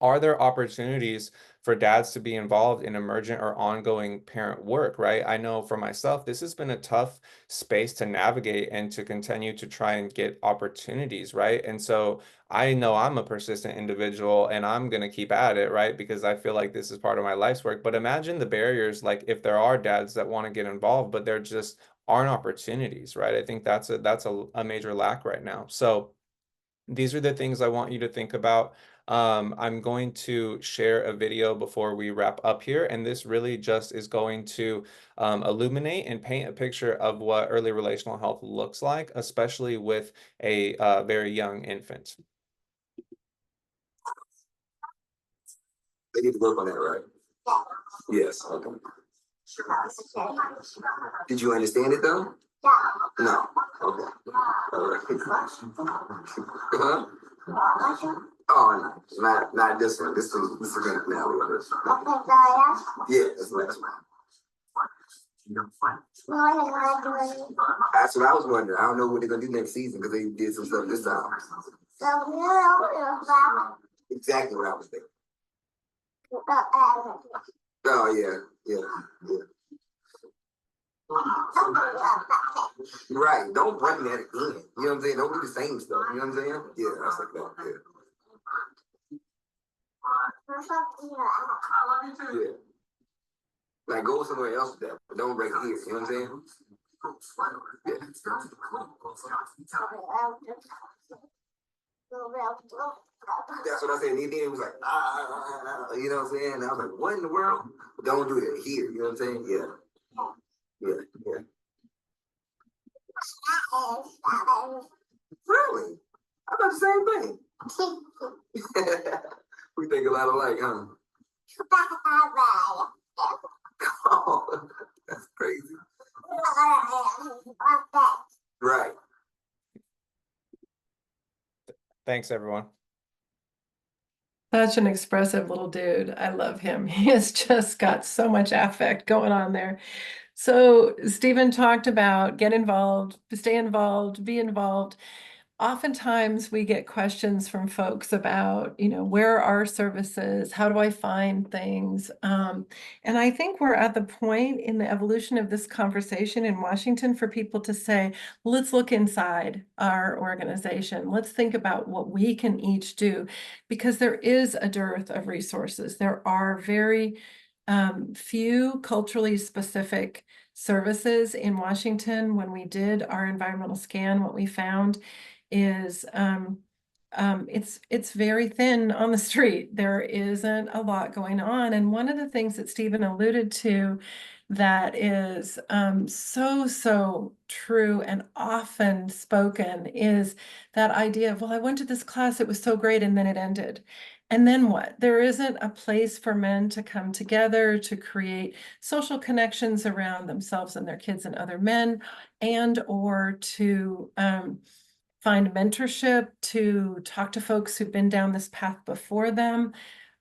Are there opportunities for dads to be involved in emergent or ongoing parent work, right? I know for myself, this has been a tough space to navigate and to continue to try and get opportunities, right? And so I know I'm a persistent individual and I'm going to keep at it, right? Because I feel like this is part of my life's work. But imagine the barriers, like if there are dads that want to get involved, but there just aren't opportunities, right? I think that's a major lack right now. So these are the things I want you to think about. I'm going to share a video before we wrap up here, and this really just is going to illuminate and paint a picture of what early relational health looks like, especially with a very young infant. They need to work on that, right? Yes. Okay. Did you understand it though? No. Okay. All right. Huh? Oh no, not this one. This is gonna now. Yeah, that's the last one. That's what I was wondering. I don't know what they're gonna do next season because they did some stuff this time. Exactly what I was thinking. Oh yeah. Right. Don't bring that again. You know what I'm saying? Don't do the same stuff. You know what I'm saying? Yeah, that's like that. Yeah. Like go somewhere else with that, but don't break here. You know what I'm saying? Yeah. That's what I said. And then it was like, you know what I'm saying? And I was like, what in the world? Don't do that here. You know what I'm saying? Yeah. Yeah. Yeah. Really? I thought the same thing. We think a lot alike, huh? Oh, that's crazy. Right. Thanks, everyone. Such an expressive little dude. I love him. He has just got so much affect going on there. So Stephen talked about get involved, stay involved, be involved. Oftentimes we get questions from folks about, where are services? How do I find things? And I think we're at the point in the evolution of this conversation in Washington for people to say, let's look inside our organization. Let's think about what we can each do, because there is a dearth of resources. There are very few culturally specific services in Washington. When we did our environmental scan, what we found is it's very thin on the street. There isn't a lot going on. And one of the things that Stephen alluded to that is so true and often spoken is that idea of, well, I went to this class, it was so great, and then it ended. And then what? There isn't a place for men to come together to create social connections around themselves and their kids and other men, and or to find mentorship, to talk to folks who've been down this path before them.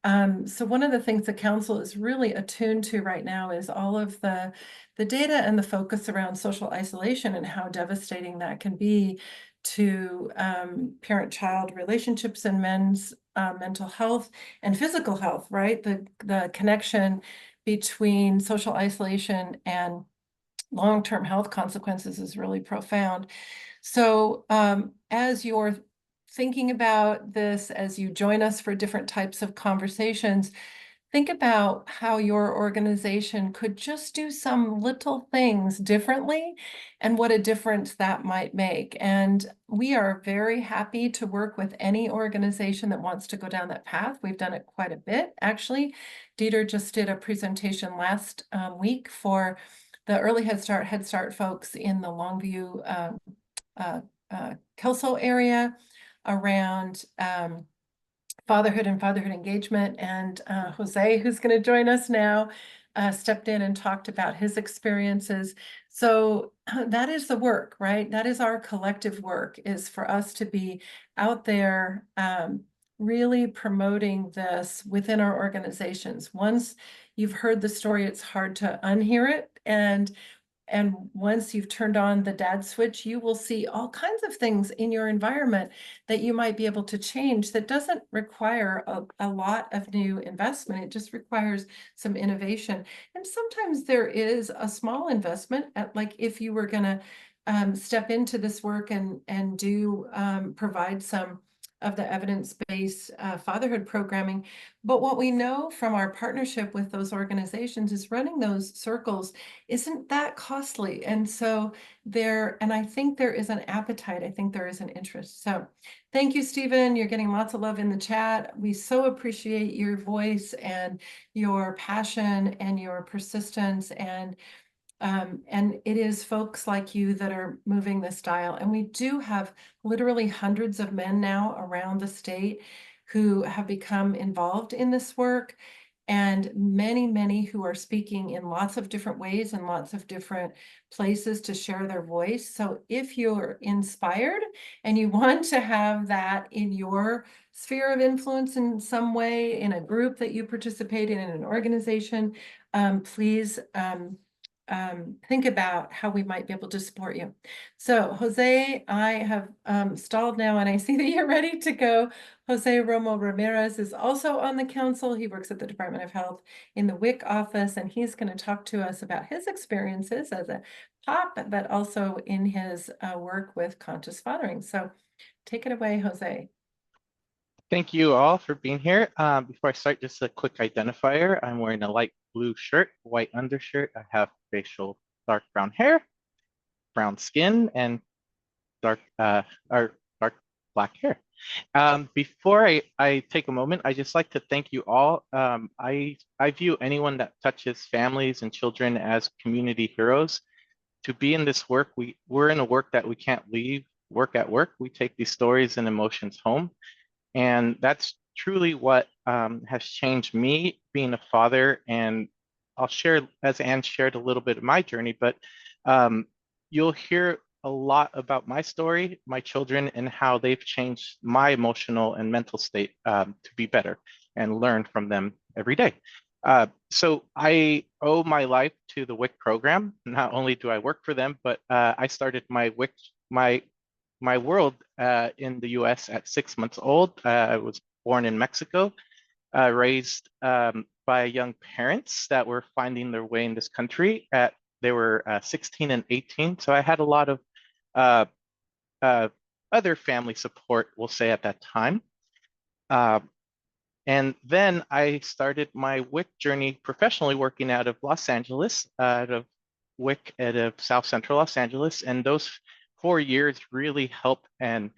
So one of the things the council is really attuned to right now is all of the data and the focus around social isolation and how devastating that can be to parent-child relationships and men's mental health and physical health, right? The connection between social isolation and long-term health consequences is really profound. So as you're thinking about this, as you join us for different types of conversations, think about how your organization could just do some little things differently and what a difference that might make. And we are very happy to work with any organization that wants to go down that path. We've done it quite a bit, actually. Dieter just did a presentation last week for the early Head Start folks in the Longview, Kelso area around fatherhood and fatherhood engagement. And Jose, who's going to join us now, stepped in and talked about his experiences. So that is the work, right? That is our collective work, is for us to be out there really promoting this within our organizations. Once you've heard the story, it's hard to unhear it. And once you've turned on the dad switch, you will see all kinds of things in your environment that you might be able to change that doesn't require a lot of new investment. It just requires some innovation. And sometimes there is a small investment, like if you were going to step into this work and do provide some of the evidence-based fatherhood programming. But what we know from our partnership with those organizations is running those circles isn't that costly. And so and I think there is an appetite. I think there is an interest. So thank you, Stephen. You're getting lots of love in the chat. We so appreciate your voice and your passion and your persistence. And it is folks like you that are moving this dial. And we do have literally hundreds of men now around the state who have become involved in this work, and many who are speaking in lots of different ways and lots of different places to share their voice. So if you're inspired and you want to have that in your sphere of influence in some way, in a group that you participate in an organization, please think about how we might be able to support you. So Jose, I have stalled now and I see that you're ready to go. Jose Romo Ramirez is also on the council. He works at the Department of Health in the WIC office, and he's going to talk to us about his experiences as a pop, but also in his work with conscious fathering. So take it away, Jose. Thank you all for being here. Before I start, just a quick identifier. I'm wearing a light blue shirt, white undershirt. I have facial dark brown hair, brown skin, and dark black hair. Before I take a moment, I just like to thank you all. I view anyone that touches families and children as community heroes. To be in this work, we're in a work that we can't leave work at work. We take these stories and emotions home. And that's truly what has changed me being a father. And I'll share, as Anne shared, a little bit of my journey, but you'll hear a lot about my story, my children, and how they've changed my emotional and mental state to be better and learn from them every day. So I owe my life to the WIC program. Not only do I work for them, but I started my WIC, my world in the US at 6 months old. I was born in Mexico, raised by young parents that were finding their way in this country. They were 16 and 18. So I had a lot of other family support, we'll say, at that time. And then I started my WIC journey professionally working out of Los Angeles, out of WIC out of South Central Los Angeles. And those 4 years really helped and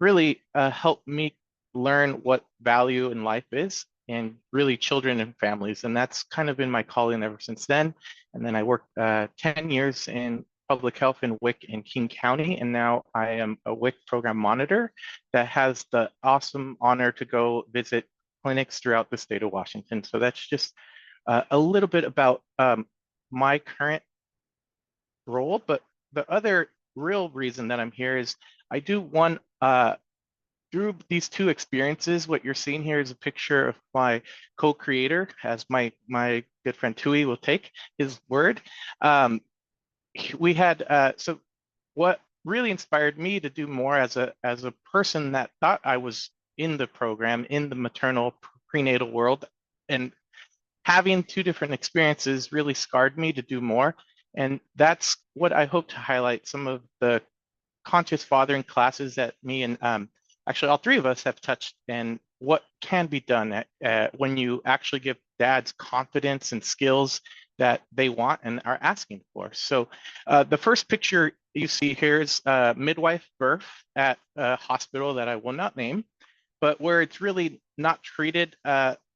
really helped me learn what value in life is, and really children and families. And that's kind of been my calling ever since then. And then I worked 10 years in public health in WIC in King County. And now I am a WIC program monitor that has the awesome honor to go visit clinics throughout the state of Washington. So that's just a little bit about my current role. But the other real reason that I'm here is I do one, through these two experiences, what you're seeing here is a picture of my co-creator, as my good friend Tui will take his word. We had, so what really inspired me to do more as a person that thought I was in the program, in the maternal prenatal world, and having two different experiences really scarred me to do more. And that's what I hope to highlight, some of the conscious fathering classes that me and actually all three of us have touched, and what can be done when you actually give dads confidence and skills that they want and are asking for. So the first picture you see here is midwife birth at a hospital that I will not name, but where it's really not treated,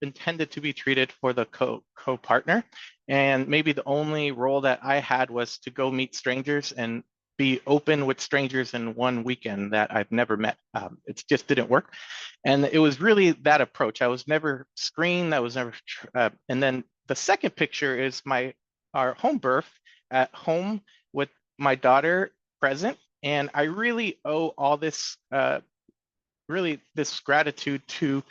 intended to be treated for the co-partner. And maybe the only role that I had was to go meet strangers and be open with strangers in one weekend that I've never met. It just didn't work. And it was really that approach. I was never screened, I was never, and then the second picture is our home birth at home with my daughter present. And I really owe all this, really this gratitude to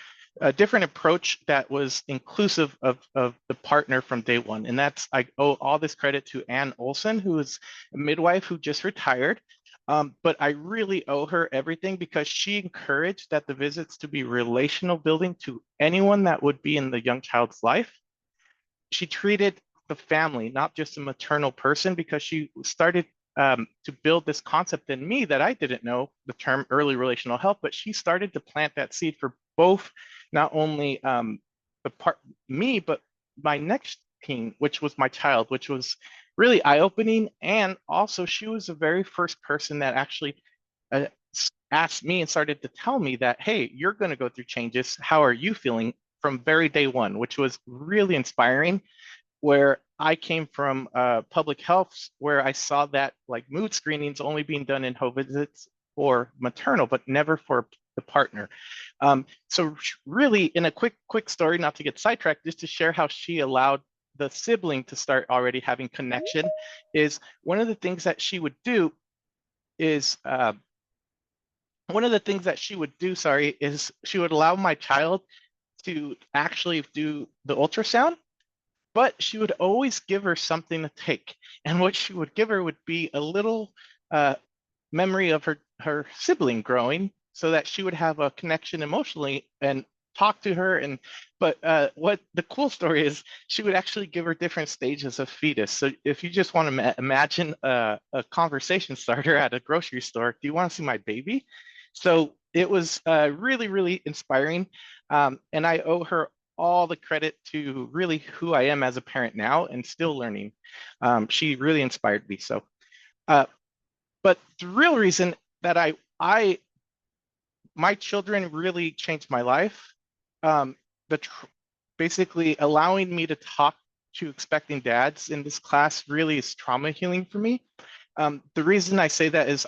a different approach that was inclusive of the partner from day one. And I owe all this credit to Ann Olson, who is a midwife who just retired. But I really owe her everything, because she encouraged that the visits to be relational building to anyone that would be in the young child's life. She treated the family, not just a maternal person, because she started to build this concept in me that I didn't know, the term early relational health, but she started to plant that seed for both, not only me, but my next teen, which was my child, which was really eye-opening. And also she was the very first person that actually asked me and started to tell me that, hey, you're going to go through changes. How are you feeling, from very day one, which was really inspiring. Where I came from public health, where I saw that like mood screenings only being done in home visits for maternal, but never for the partner. So really, in a quick story, not to get sidetracked, just to share how she allowed the sibling to start already having connection, is one of the things that she would do is, is she would allow my child to actually do the ultrasound, but she would always give her something to take. And what she would give her would be a little memory of her sibling growing, so that she would have a connection emotionally and talk to her. But what the cool story is, she would actually give her different stages of fetus. So if you just want to imagine a conversation starter at a grocery store, do you want to see my baby? So it was really, really inspiring. And I owe her all the credit to really who I am as a parent now, and still learning. She really inspired me. So, but the real reason that my children really changed my life. Um, basically allowing me to talk to expecting dads in this class really is trauma healing for me. The reason I say that is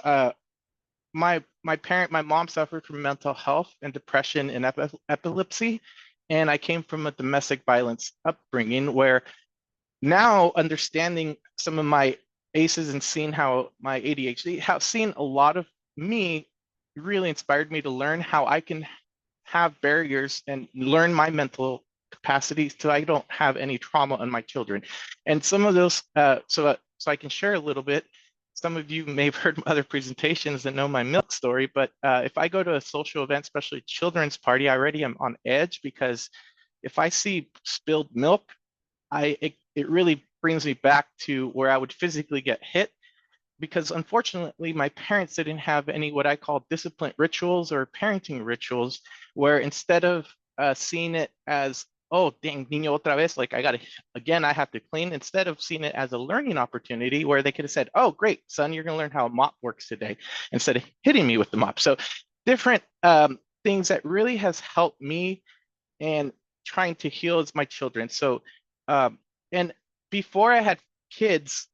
my mom suffered from mental health and depression and epilepsy, and I came from a domestic violence upbringing where now understanding some of my ACEs and seeing how my ADHD, have seen a lot of me really inspired me to learn how I can have barriers and learn my mental capacities so I don't have any trauma on my children. And some of those, so I can share a little bit. Some of you may have heard other presentations that know my milk story, but if I go to a social event, especially a children's party, I already am on edge because if I see spilled milk, it really brings me back to where I would physically get hit, because unfortunately my parents didn't have any what I call discipline rituals or parenting rituals, where instead of seeing it as, oh dang, niño otra vez, like I have to clean, instead of seeing it as a learning opportunity where they could have said, oh great son, you're going to learn how a mop works today, instead of hitting me with the mop. So different things that really has helped me and trying to heal as my children. So and before I had kids,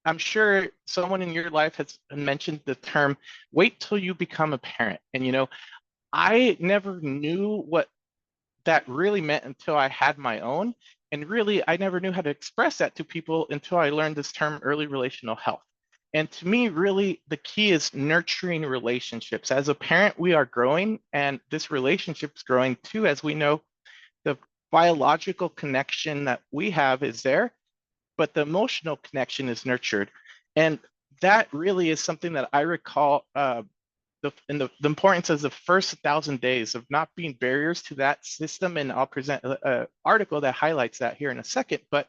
I'm sure someone in your life has mentioned the term, wait till you become a parent. And I never knew what that really meant until I had my own. And really, I never knew how to express that to people until I learned this term, early relational health. And to me, really, the key is nurturing relationships. As a parent, we are growing, and this relationship is growing too, as we know the biological connection that we have is there, but the emotional connection is nurtured. And that really is something that I recall the importance of the first 1,000 days of not being barriers to that system. And I'll present an article that highlights that here in a second. But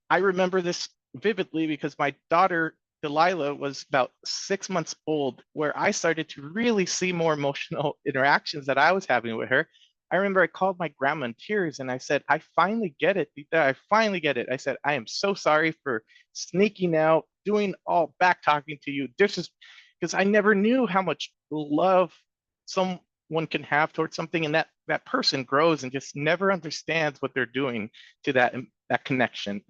I remember this vividly because my daughter, Delilah, was about 6 months old, where I started to really see more emotional interactions that I was having with her. I remember I called my grandma in tears and I said, I finally get it, Tita. I finally get it. I said, I am so sorry for sneaking out, doing all back talking to you. This is because I never knew how much love someone can have towards something, and that person grows and just never understands what they're doing to that connection.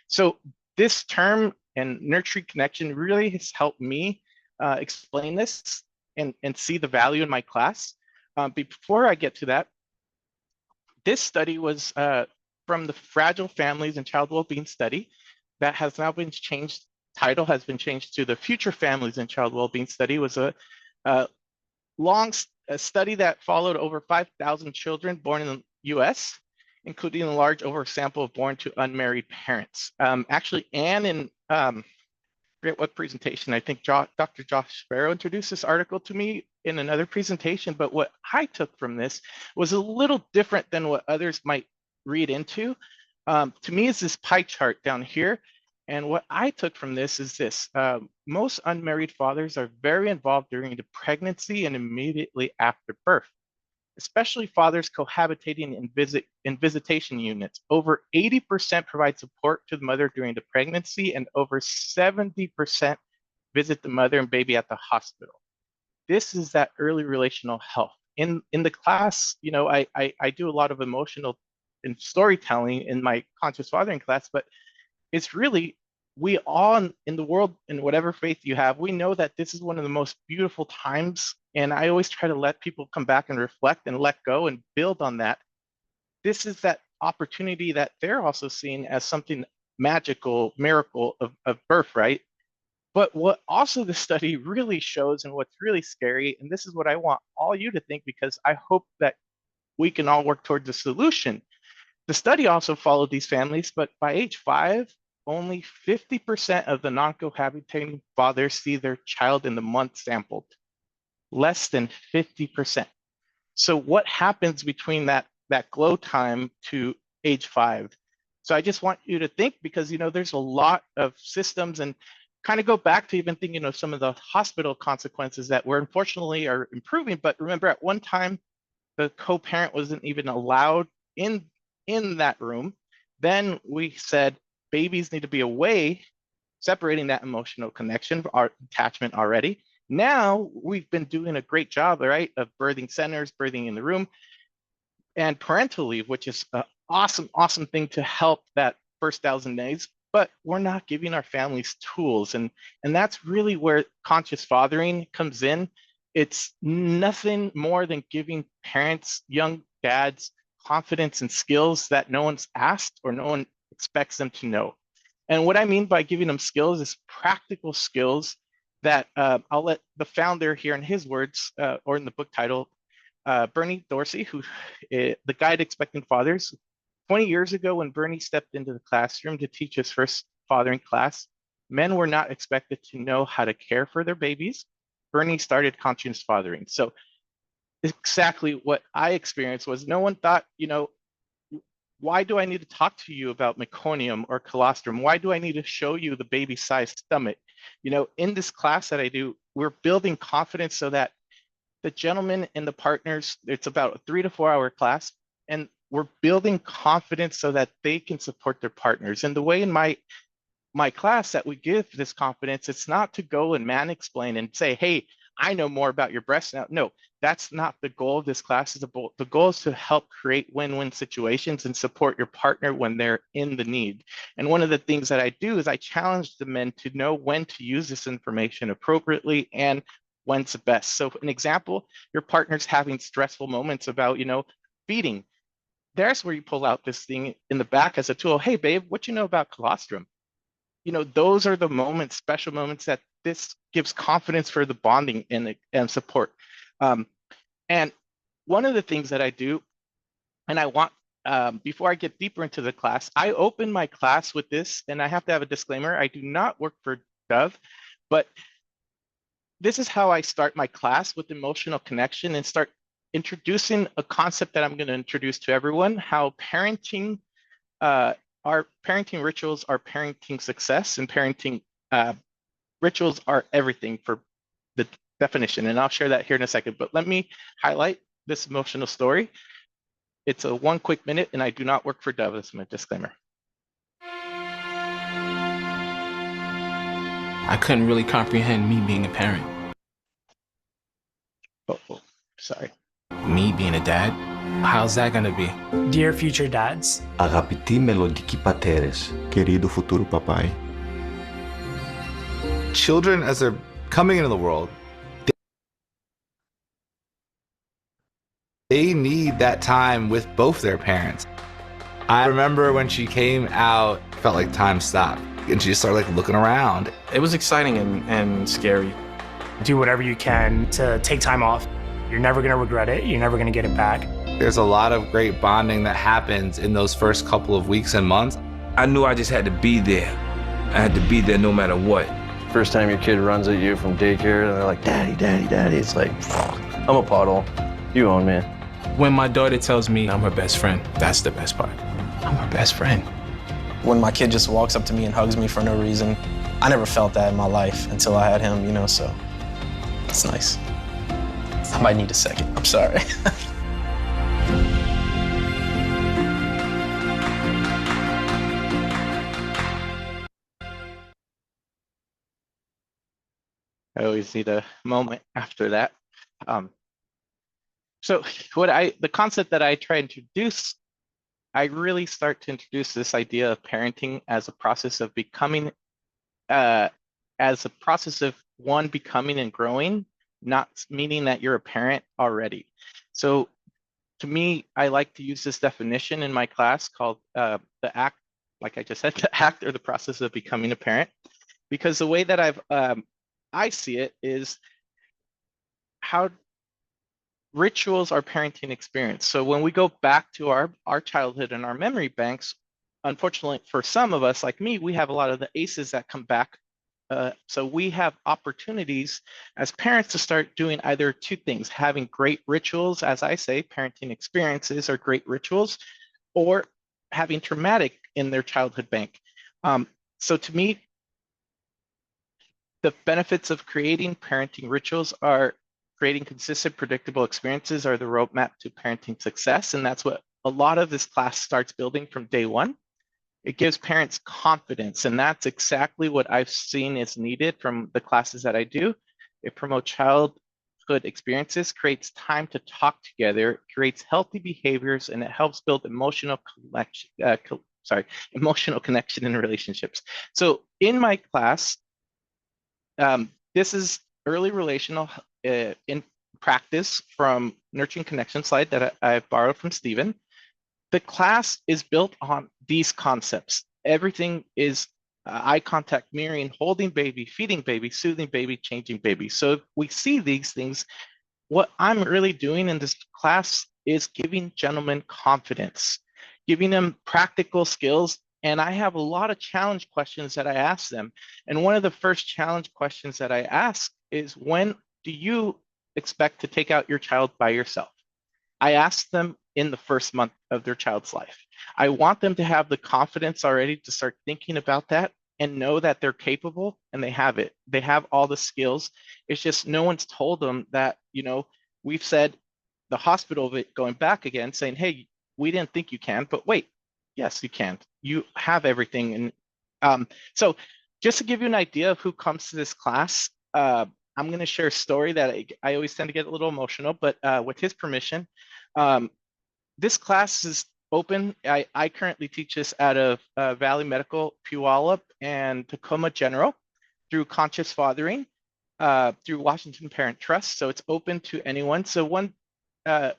So this term and nurturing connection really has helped me explain this and see the value in my class. Before I get to that, this study was from the Fragile Families and Child Wellbeing Study that has now been changed. Title has been changed to the Future Families and Child Wellbeing Study. Was a long study that followed over 5,000 children born in the U.S., including a large oversample of born to unmarried parents. Actually, Anne in forget what presentation, I think Dr. Josh Sparrow introduced this article to me in another presentation, but what I took from this was a little different than what others might read into. To me, is this pie chart down here. And what I took from this is this: most unmarried fathers are very involved during the pregnancy and immediately after birth, especially fathers cohabitating in visitation units. Over 80% provide support to the mother during the pregnancy, and over 70% visit the mother and baby at the hospital. This is that early relational health. In the class, I do a lot of emotional and storytelling in my conscious fathering class, but it's really, we all in the world, in whatever faith you have, we know that this is one of the most beautiful times. And I always try to let people come back and reflect and let go and build on that. This is that opportunity that they're also seeing as something magical, miracle of birth, right? But what also the study really shows, and what's really scary, and this is what I want all you to think, because I hope that we can all work towards a solution. The study also followed these families, but by age 5, only 50% of the non-cohabitating fathers see their child in the month sampled. Less than 50%. So what happens between that glow time to age 5? So I just want you to think, because there's a lot of systems, and kind of go back to even thinking of some of the hospital consequences that were unfortunately are improving. But remember, at one time, the co-parent wasn't even allowed in that room. Then we said babies need to be away, separating that emotional connection or attachment already. now we've been doing a great job, right, of birthing centers, birthing in the room, and parental leave, which is an awesome, awesome thing to help that first 1,000 days. But we're not giving our families tools. And that's really where conscious fathering comes in. It's nothing more than giving parents, young dads, confidence and skills that no one's asked or no one expects them to know. And what I mean by giving them skills is practical skills that I'll let the founder here in his words, or in the book title, Bernie Dorsey, the Guide to Expectant Fathers. 20 years ago, when Bernie stepped into the classroom to teach his first fathering class, men were not expected to know how to care for their babies. Bernie started conscious fathering. So exactly what I experienced was no one thought, why do I need to talk to you about meconium or colostrum? Why do I need to show you the baby-sized stomach? In this class that I do, we're building confidence so that the gentlemen and the partners, it's about a 3 to 4 hour class, and we're building confidence so that they can support their partners. And the way in my class that we give this confidence, it's not to go and explain and say, hey, I know more about your breast now. No, that's not the goal of this class. The goal is to help create win-win situations and support your partner when they're in the need. And one of the things that I do is I challenge the men to know when to use this information appropriately and when's the best. So an example, your partner's having stressful moments about, feeding. There's where you pull out this thing in the back as a tool. Hey, babe, what you know about colostrum? Those are the moments, special moments that this gives confidence for the bonding and support. And one of the things that I do, and I want, before I get deeper into the class, I open my class with this, and I have to have a disclaimer. I do not work for Dove, but this is how I start my class, with emotional connection, and start introducing a concept that I'm going to introduce to everyone, how parenting, our parenting rituals are parenting success, and parenting rituals are everything for the definition. And I'll share that here in a second, but let me highlight this emotional story. It's a 1 quick minute, and I do not work for Dove. That's my disclaimer. I couldn't really comprehend me being a parent. Oh, sorry. Me being a dad? How's that gonna be? Dear future dads, Αγαπητοί μελλοντικοί πατέρες, querido futuro papai. Children, as they're coming into the world, they need that time with both their parents. I remember when she came out, it felt like time stopped, and she just started looking around. It was exciting and scary. do whatever you can to take time off. You're never gonna regret it. You're never gonna get it back. There's a lot of great bonding that happens in those first couple of weeks and months. I knew I just had to be there. I had to be there no matter what. First time your kid runs at you from daycare and they're like, "Daddy, daddy, daddy," it's like, I'm a puddle. You own me. When my daughter tells me I'm her best friend, that's the best part. I'm her best friend. When my kid just walks up to me and hugs me for no reason, I never felt that in my life until I had him, you know, so it's nice. I might need a second, I'm sorry. I always need a moment after that. So the concept that I try to introduce, I really start to introduce this idea of parenting as a process of becoming, as a process of one, becoming and growing, not meaning that you're a parent already. So to me, I like to use this definition in my class called the act, like I just said, the act or the process of becoming a parent, because the way that I see it is how rituals are parenting experience. So when we go back to our childhood and our memory banks, unfortunately for some of us, like me, we have a lot of the ACEs that come back. So we have opportunities as parents to start doing either two things: having great rituals, as I say, parenting experiences are great rituals, or having traumatic in their childhood bank. So to me, the benefits of creating parenting rituals are creating consistent, predictable experiences are the roadmap to parenting success. And that's what a lot of this class starts building from day one. It gives parents confidence. And that's exactly what I've seen is needed from the classes that I do. It promotes childhood experiences, creates time to talk together, creates healthy behaviors, and it helps build emotional emotional connection in relationships. So in my class, this is early relational in practice from Nurturing Connection slide that I borrowed from Stephen. The class is built on these concepts. Everything is eye contact, mirroring, holding baby, feeding baby, soothing baby, changing baby. So if we see these things, what I'm really doing in this class is giving gentlemen confidence, giving them practical skills. And I have a lot of challenge questions that I ask them. And one of the first challenge questions that I ask is, when do you expect to take out your child by yourself? I ask them in the first month of their child's life. I want them to have the confidence already to start thinking about that and know that they're capable and they have it. They have all the skills. It's just no one's told them that, we've said the hospital of it going back again saying, hey, we didn't think you can, but wait, yes, you can. You have everything. And so just to give you an idea of who comes to this class, I'm going to share a story that I always tend to get a little emotional, but with his permission, this class is open. I currently teach this out of Valley Medical, Puyallup, and Tacoma General through Conscious Fathering, through Washington Parent Trust. So it's open to anyone. So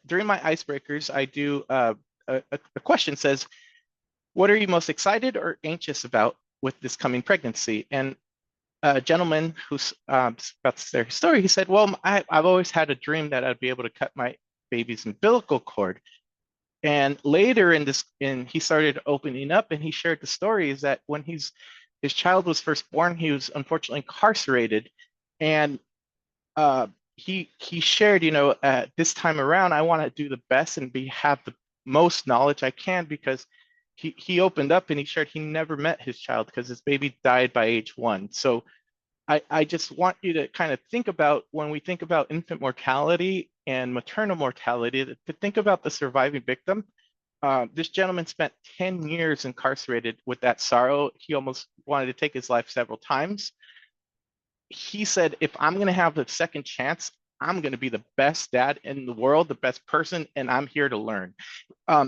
during my icebreakers, I do a question says, what are you most excited or anxious about with this coming pregnancy? And a gentleman who's about to share his story, he said, well, I've always had a dream that I'd be able to cut my baby's umbilical cord. And later he started opening up, and he shared the story is that when his child was first born, he was unfortunately incarcerated. And he shared, this time around, I want to do the best and have the most knowledge I can, because he opened up and he shared he never met his child because his baby died by age 1. So I just want you to kind of think about, when we think about infant mortality and maternal mortality, to think about the surviving victim. This gentleman spent 10 years incarcerated with that sorrow. He almost wanted to take his life several times. He said, if I'm going to have the second chance, I'm going to be the best dad in the world, the best person, and I'm here to learn.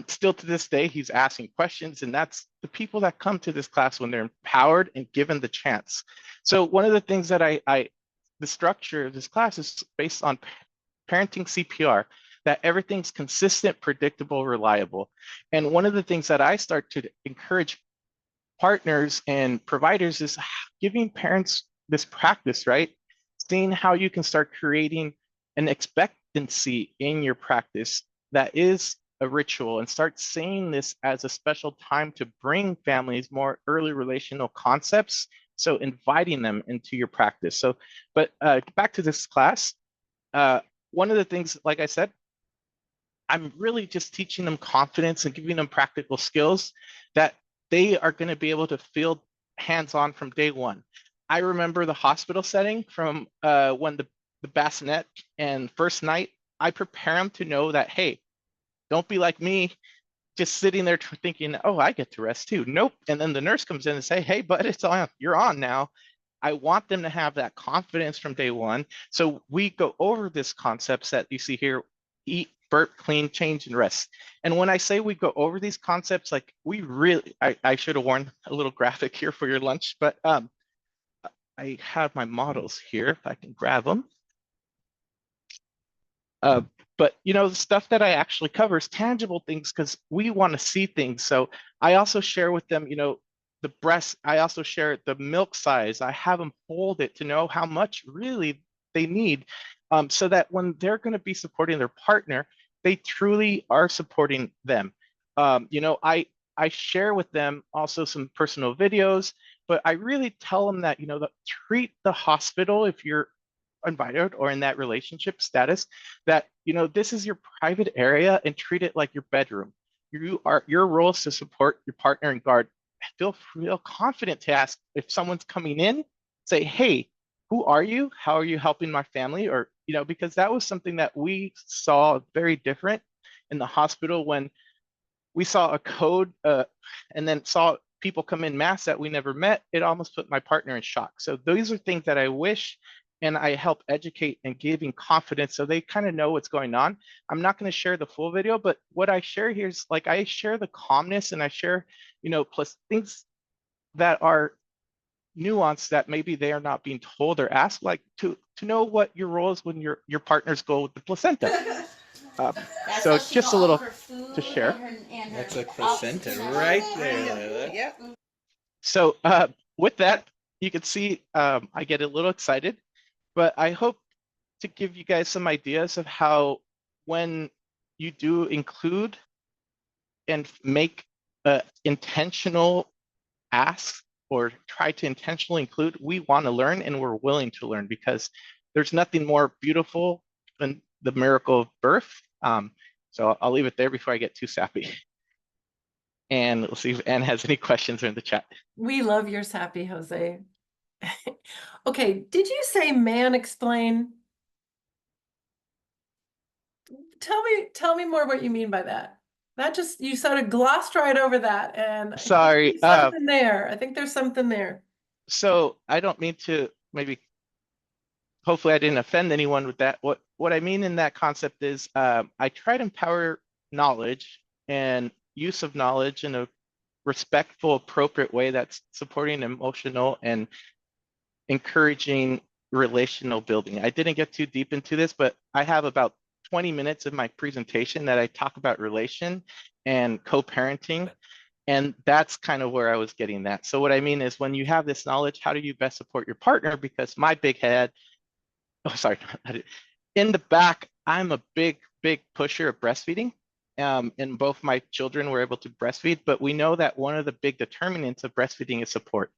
Still to this day, he's asking questions, and that's the people that come to this class when they're empowered and given the chance. So one of the things that the structure of this class is based on parenting CPR, that everything's consistent, predictable, reliable. And one of the things that I start to encourage partners and providers is giving parents this practice, right? Seeing how you can start creating an expectancy in your practice that is a ritual, and start seeing this as a special time to bring families more early relational concepts. So inviting them into your practice. So, but back to this class, one of the things, like I said, I'm really just teaching them confidence and giving them practical skills that they are going to be able to feel hands-on from day one. I remember the hospital setting from when the bassinet and first night, I prepare them to know that, hey, don't be like me, just sitting there thinking, oh, I get to rest too. Nope. And then the nurse comes in and say, hey, bud, it's on. You're on now. I want them to have that confidence from day one. So we go over this concepts that you see here: eat, burp, clean, change, and rest. And when I say we go over these concepts, like we really, I should have worn a little graphic here for your lunch, but I have my models here if I can grab them. But the stuff that I actually cover is tangible things, because we want to see things. So I also share with them, the breast. I also share the milk size. I have them hold it to know how much really they need, so that when they're going to be supporting their partner, they truly are supporting them. I share with them also some personal videos, but I really tell them that, treat the hospital, if you're invited or in that relationship status, that, this is your private area, and treat it like your bedroom. Your role is to support your partner and guard. Feel confident to ask if someone's coming in, say, hey, who are you? How are you helping my family? Or, because that was something that we saw very different in the hospital when we saw a code and then saw people come in mass that we never met. It almost put my partner in shock. So those are things that I wish and I help educate and giving confidence so they kind of know what's going on. I'm not going to share the full video, but what I share here is like I share the calmness, and I share, plus things that are nuanced that maybe they are not being told or asked, like to know what your role is when your partners go with the placenta. So just a little to share. That's a placenta right there. Yep. So with that, you can see I get a little excited, but I hope to give you guys some ideas of how when you do include and make intentional asks or try to intentionally include, we want to learn and we're willing to learn, because there's nothing more beautiful than the miracle of birth. So I'll leave it there before I get too sappy. And we'll see if Anne has any questions in the chat. We love your sappy, Jose. Okay, did you say man explain? Tell me more what you mean by that. That just, you sort of glossed right over that, and sorry, something there. I think there's something there. So I don't mean to, maybe, hopefully I didn't offend anyone with that. What I mean in that concept is I try to empower knowledge and use of knowledge in a respectful, appropriate way that's supporting emotional and encouraging relational building. I didn't get too deep into this, but I have about 20 minutes of my presentation that I talk about relation and co-parenting. And that's kind of where I was getting that. So what I mean is when you have this knowledge, how do you best support your partner? Because my big head, in the back, I'm a big pusher of breastfeeding. And both my children were able to breastfeed, but we know that one of the big determinants of breastfeeding is support.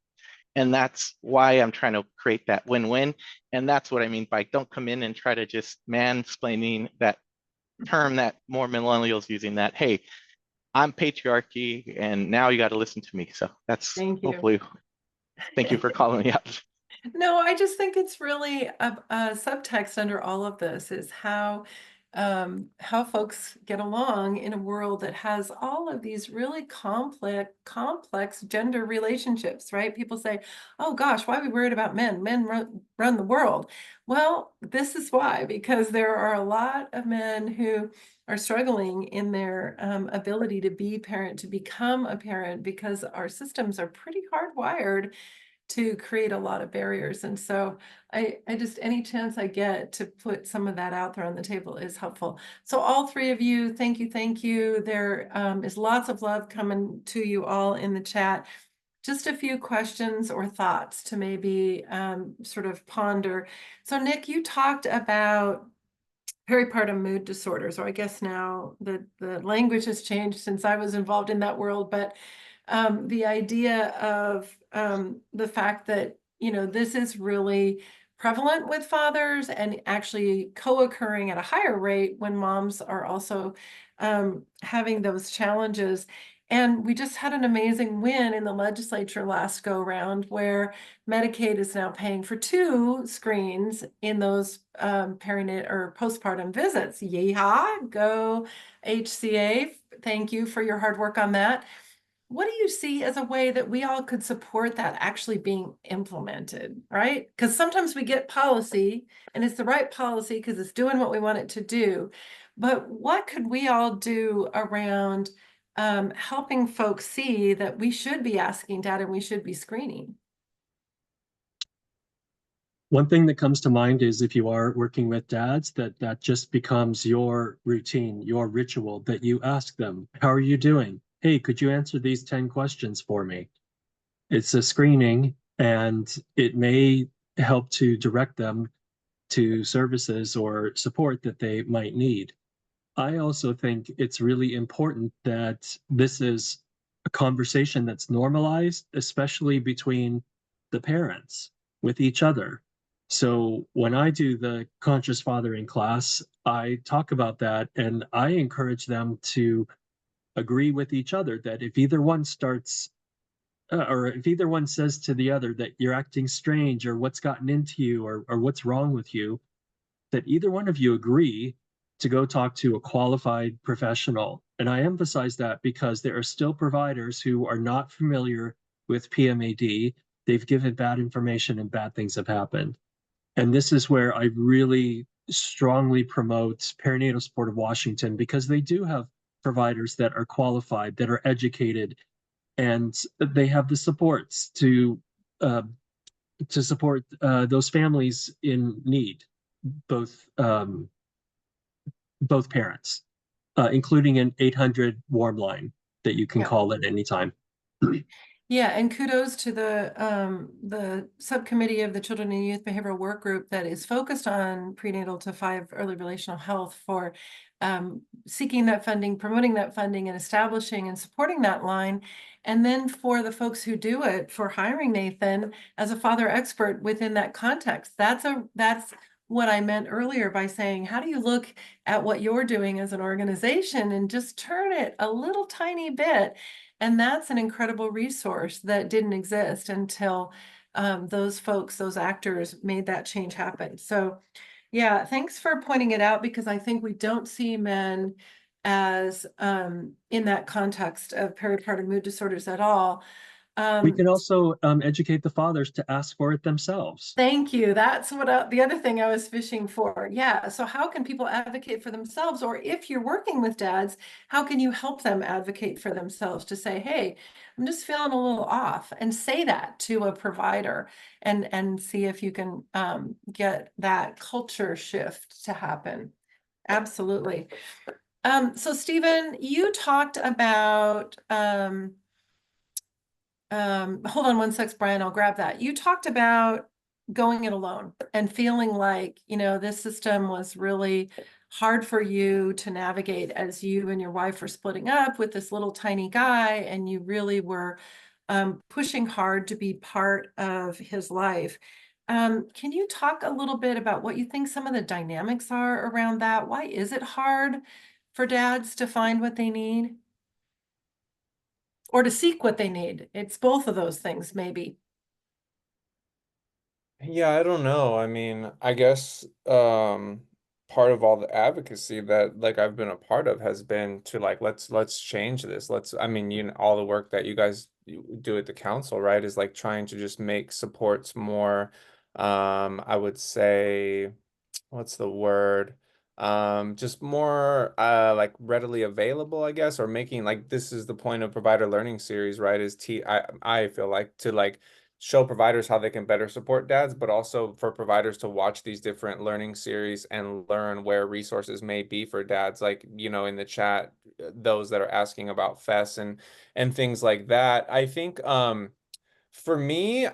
And that's why I'm trying to create that win-win. And that's what I mean by don't come in and try to just mansplaining that term that more millennials using, that, hey, I'm patriarchy and now you got to listen to me. So that's hopefully, thank you for calling me out. No, I just think it's really a subtext under all of this is how folks get along in a world that has all of these really complex gender relationships, right? People say, oh gosh, why are we worried about men? Men run the world. Well, this is why, because there are a lot of men who are struggling in their ability to be parent, to become a parent, because our systems are pretty hardwired to create a lot of barriers. And so I just, any chance I get to put some of that out there on the table is helpful. So all three of you, thank you, thank you. There is lots of love coming to you all in the chat. Just a few questions or thoughts to maybe sort of ponder. So Nick, you talked about peripartum mood disorders, or I guess now the language has changed since I was involved in that world, but the idea of the fact that, this is really prevalent with fathers and actually co-occurring at a higher rate when moms are also having those challenges. And we just had an amazing win in the legislature last go round where Medicaid is now paying for 2 screens in those perinatal or postpartum visits. Yeehaw, go HCA. Thank you for your hard work on that. What do you see as a way that we all could support that actually being implemented, right? Because sometimes we get policy and it's the right policy because it's doing what we want it to do. But what could we all do around helping folks see that we should be asking data and we should be screening? One thing that comes to mind is if you are working with dads, that just becomes your routine, your ritual, that you ask them, how are you doing? Hey, could you answer these 10 questions for me? It's a screening and it may help to direct them to services or support that they might need. I also think it's really important that this is a conversation that's normalized, especially between the parents with each other. So when I do the conscious fathering class, I talk about that and I encourage them to agree with each other that if either one starts or if either one says to the other that you're acting strange or what's gotten into you or what's wrong with you, that either one of you agree to go talk to a qualified professional. And I emphasize that because there are still providers who are not familiar with PMAD. They've given bad information and bad things have happened. And this is where I really strongly promote Perinatal Support of Washington, because they do have providers that are qualified, that are educated, and they have the supports uh, to support those families in need, both both parents, including an 800 warm line that you can Yeah. call at any time. Yeah, and kudos to the subcommittee of the Children and Youth Behavioral Work Group that is focused on prenatal to 5 early relational health for seeking that funding, promoting that funding, and establishing and supporting that line. And then for the folks who do it, for hiring Nathan as a father expert within that context. That's what I meant earlier by saying, how do you look at what you're doing as an organization and just turn it a little tiny bit? And that's an incredible resource that didn't exist until those folks, those actors made that change happen. So yeah, thanks for pointing it out, because I think we don't see men as in that context of peripartum mood disorders at all. We can also educate the fathers to ask for it themselves. Thank you. That's what the other thing I was fishing for. Yeah. So how can people advocate for themselves? Or if you're working with dads, how can you help them advocate for themselves to say, hey, I'm just feeling a little off, and say that to a provider, and see if you can get that culture shift to happen. Absolutely. So Stephen, you talked about hold on one sec, Brian, I'll grab that. You talked about going it alone and feeling like, this system was really hard for you to navigate as you and your wife were splitting up with this little tiny guy, and you really were pushing hard to be part of his life. Can you talk a little bit about what you think some of the dynamics are around that? Why is it hard for dads to find what they need? Or to seek what they need? It's both of those things, maybe. Yeah, I don't know. I mean, I guess part of all the advocacy that like I've been a part of has been to like let's change this. I mean, all the work that you guys do at the council, right, is like trying to just make supports more I would say, what's the word? Just more like readily available, I guess, or making like, this is the point of provider learning series, right? I feel like to like show providers how they can better support dads, but also for providers to watch these different learning series and learn where resources may be for dads, like, in the chat, those that are asking about FES and things like that. I think for me,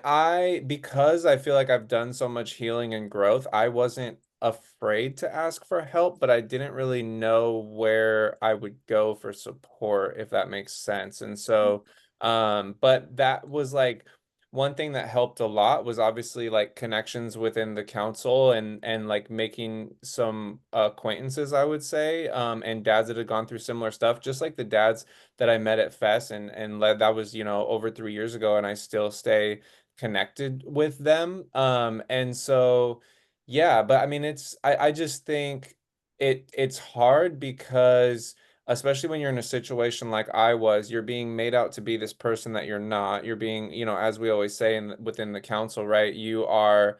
because I feel like I've done so much healing and growth, I wasn't afraid to ask for help, but I didn't really know where I would go for support, if that makes sense. And so, but that was like one thing that helped a lot was obviously like connections within the council and like making some acquaintances, I would say, and dads that had gone through similar stuff, just like the dads that I met at FES and led, that was, over 3 years ago, and I still stay connected with them. And so, yeah, but I mean, I just think it's hard because especially when you're in a situation like I was, you're being made out to be this person that you're not. You're being, as we always say within the council, right? You are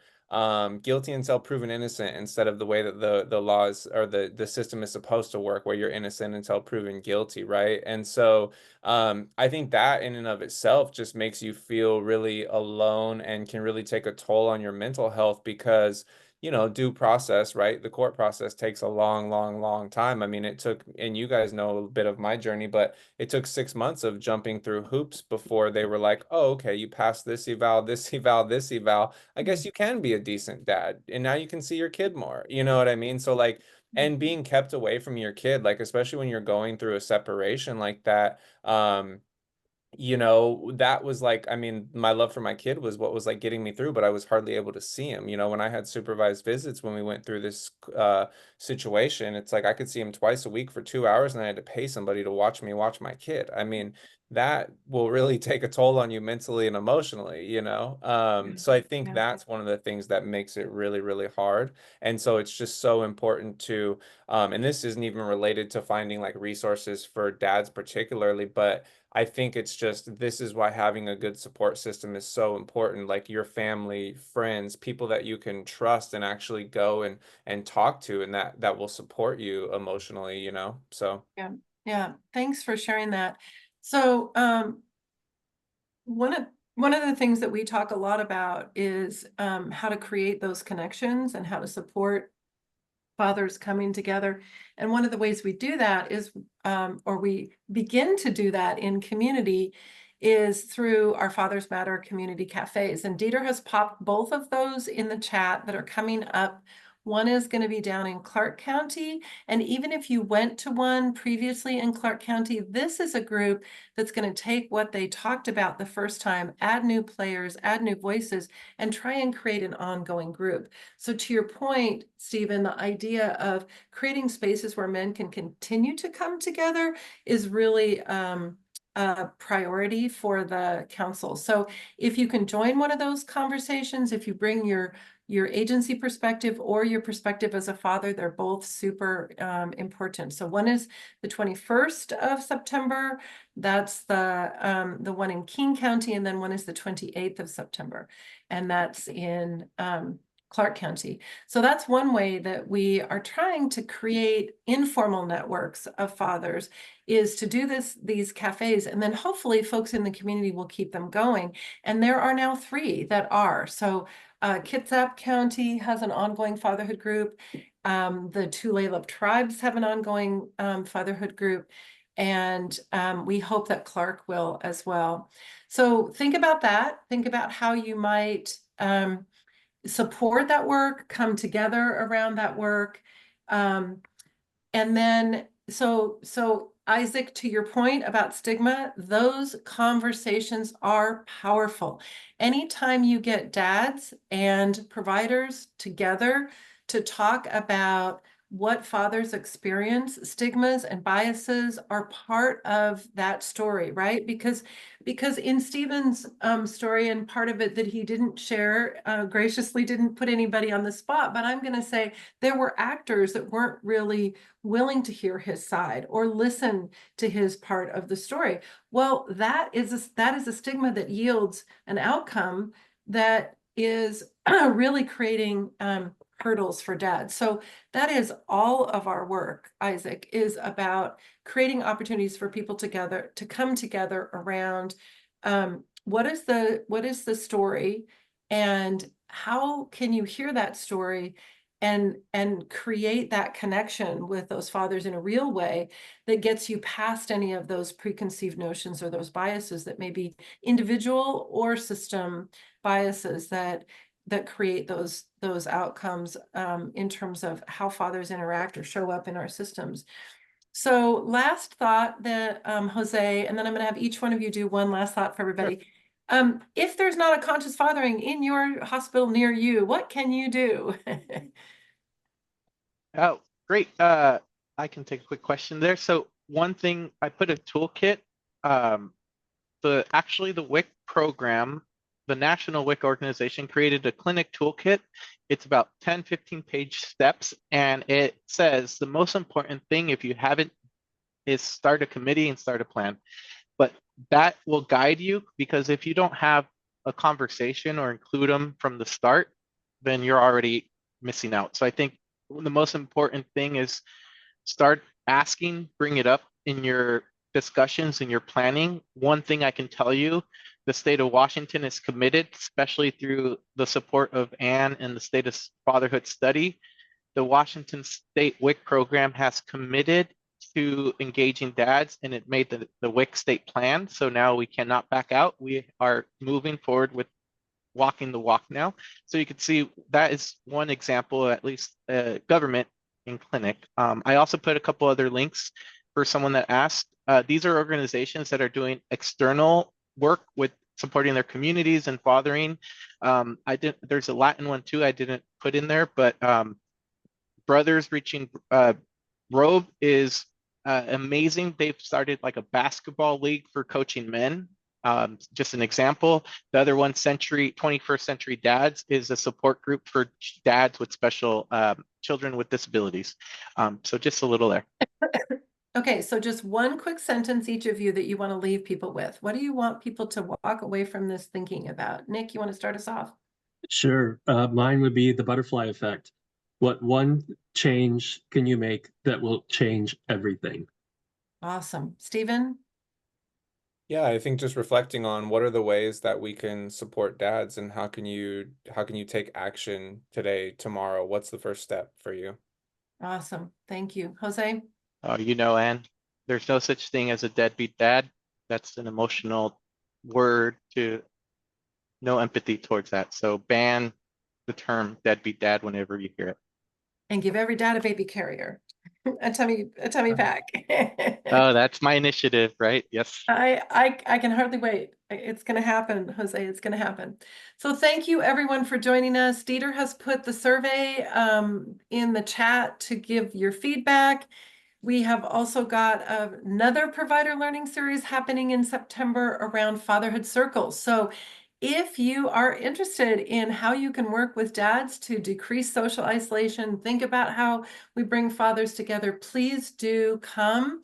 guilty until proven innocent, instead of the way that the laws or the system is supposed to work, where you're innocent until proven guilty, right? And so I think that in and of itself just makes you feel really alone and can really take a toll on your mental health, because due process, right? The court process takes a long, long, long time. I mean, it took, and you guys know a bit of my journey, but it took 6 months of jumping through hoops before they were like, oh, okay, you passed this eval, this eval, this eval. I guess you can be a decent dad. And now you can see your kid more. You know what I mean? So like, and being kept away from your kid, like, especially when you're going through a separation like that, that was like, I mean, my love for my kid was what was like getting me through, but I was hardly able to see him. When I had supervised visits, when we went through this situation, it's like I could see him twice a week for 2 hours, and I had to pay somebody to watch me watch my kid. I mean, that will really take a toll on you mentally and emotionally. So I think that's one of the things that makes it really, really hard. And so it's just so important to, and this isn't even related to finding like resources for dads particularly, but I think it's just, this is why having a good support system is so important, like your family, friends, people that you can trust and actually go and talk to, and that will support you emotionally, you know? So Yeah, yeah. Thanks for sharing that. So, one of the things that we talk a lot about is how to create those connections and how to support fathers coming together. And one of the ways we do that is, or we begin to do that in community, is through our Fathers Matter community cafes. And Dieter has popped both of those in the chat that are coming up. One is going to be down in Clark County. And even if you went to one previously in Clark County, this is a group that's going to take what they talked about the first time, add new players, add new voices, and try and create an ongoing group. So to your point, Stephen, the idea of creating spaces where men can continue to come together is really a priority for the council. So if you can join one of those conversations, if you bring your agency perspective or your perspective as a father, they're both super important. So one is the 21st of September. That's the one in King County, and then one is the 28th of September, and that's in Clark County. So that's one way that we are trying to create informal networks of fathers, is to do these cafes, and then hopefully folks in the community will keep them going. And there are now 3 that are. So Kitsap County has an ongoing fatherhood group. The Tulalip tribes have an ongoing fatherhood group. And we hope that Clark will as well. So think about that. Think about how you might support that work, come together around that work. And then, so Isaac, to your point about stigma, those conversations are powerful. Anytime you get dads and providers together to talk about what fathers experience, stigmas and biases are part of that story, right? Because in Stephen's story, and part of it that he didn't share, graciously didn't put anybody on the spot, but I'm going to say there were actors that weren't really willing to hear his side or listen to his part of the story. Well, that is a stigma that yields an outcome that is really creating hurdles for dads. So that is all of our work, Isaac, is about creating opportunities for people to come together around what is the story, and how can you hear that story and create that connection with those fathers in a real way that gets you past any of those preconceived notions or those biases that may be individual or system biases that create those outcomes in terms of how fathers interact or show up in our systems. So last thought that Jose, and then I'm going to have each one of you do one last thought for everybody. Sure. If there's not a conscious fathering in your hospital near you, what can you do? Oh, great. I can take a quick question there. So one thing, I put a toolkit. Actually the WIC program, the National WIC organization, created a clinic toolkit. It's about 10-15 page steps, and it says the most important thing, if you haven't, is start a committee and start a plan. But that will guide you, because if you don't have a conversation or include them from the start, then you're already missing out. So I think the most important thing is start asking, bring it up in your discussions, in your planning. One thing I can tell you, the state of Washington is committed, especially through the support of Anne and the State of Fatherhood Study. The Washington State WIC program has committed to engaging dads, and it made the WIC state plan. So now we cannot back out. We are moving forward with walking the walk now. So you can see that is one example, at least government in clinic. I also put a couple other links for someone that asked. These are organizations that are doing external work with supporting their communities and fathering. There's a Latin one too I didn't put in there, but Brothers Reaching Robe is amazing. They've started like a basketball league for coaching men. Just an example. The other one, 21st Century Dads, is a support group for dads with special children with disabilities. So just a little there. Okay, so just one quick sentence, each of you, that you want to leave people with. What do you want people to walk away from this thinking about? Nick, you want to start us off? Sure. Mine would be the butterfly effect. What one change can you make that will change everything? Awesome. Stephen? Yeah, I think just reflecting on what are the ways that we can support dads and how can you take action today, tomorrow? What's the first step for you? Awesome. Thank you. Jose? Anne, there's no such thing as a deadbeat dad. That's an emotional word to no empathy towards that. So ban the term deadbeat dad whenever you hear it. And give every dad a baby carrier. a tummy pack. Oh, that's my initiative, right? Yes. I can hardly wait. It's going to happen, Jose. It's going to happen. So thank you, everyone, for joining us. Dieter has put the survey in the chat to give your feedback. We have also got another provider learning series happening in September around fatherhood circles. So if you are interested in how you can work with dads to decrease social isolation, think about how we bring fathers together, please do come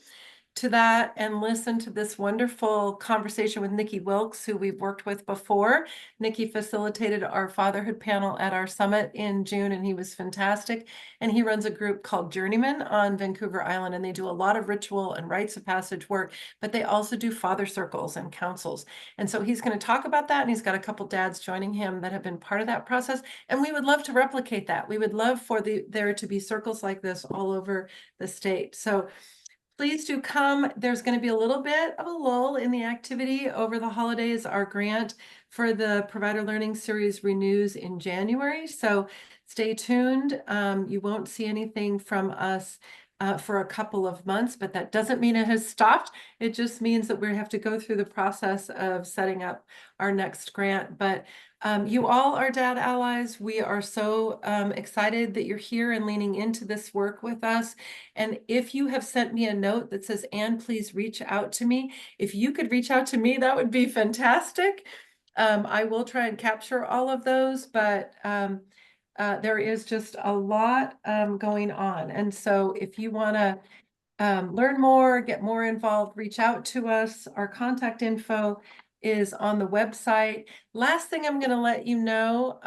to that and listen to this wonderful conversation with Nikki Wilkes, who we've worked with before. Nikki facilitated our fatherhood panel at our summit in June, and he was fantastic. And he runs a group called Journeyman on Vancouver Island, and they do a lot of ritual and rites of passage work, but they also do father circles and councils. And so he's going to talk about that, and he's got a couple dads joining him that have been part of that process. And we would love to replicate that. We would love for there to be circles like this all over the state. So please do come. There's going to be a little bit of a lull in the activity over the holidays. Our grant for the Provider Learning Series renews in January, so stay tuned. You won't see anything from us for a couple of months, but that doesn't mean it has stopped. It just means that we have to go through the process of setting up our next grant. But you all are dad allies. We are so excited that you're here and leaning into this work with us. And if you have sent me a note that says, Anne, please reach out to me. If you could reach out to me, that would be fantastic. I will try and capture all of those, but there is just a lot going on. And so if you want to learn more, get more involved, reach out to us. Our contact info is on the website. Last thing I'm going to let you know,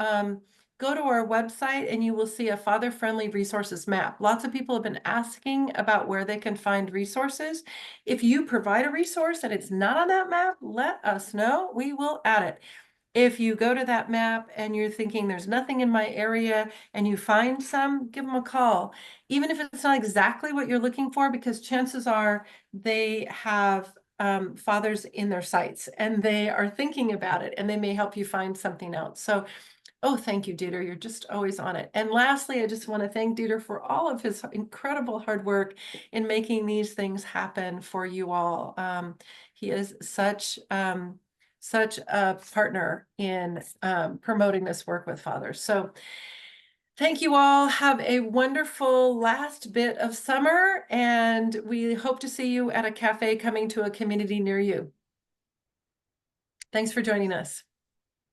go to our website and you will see a father-friendly resources map. Lots of people have been asking about where they can find resources. If you provide a resource and it's not on that map, let us know. We will add it. If you go to that map and you're thinking there's nothing in my area and you find some, give them a call. Even if it's not exactly what you're looking for, because chances are they have fathers in their sights and they are thinking about it and they may help you find something else. So, oh, thank you, Dieter. You're just always on it. And lastly, I just want to thank Dieter for all of his incredible hard work in making these things happen for you all. He is such a partner in promoting this work with fathers. So thank you all. Have a wonderful last bit of summer, and we hope to see you at a cafe coming to a community near you. Thanks for joining us.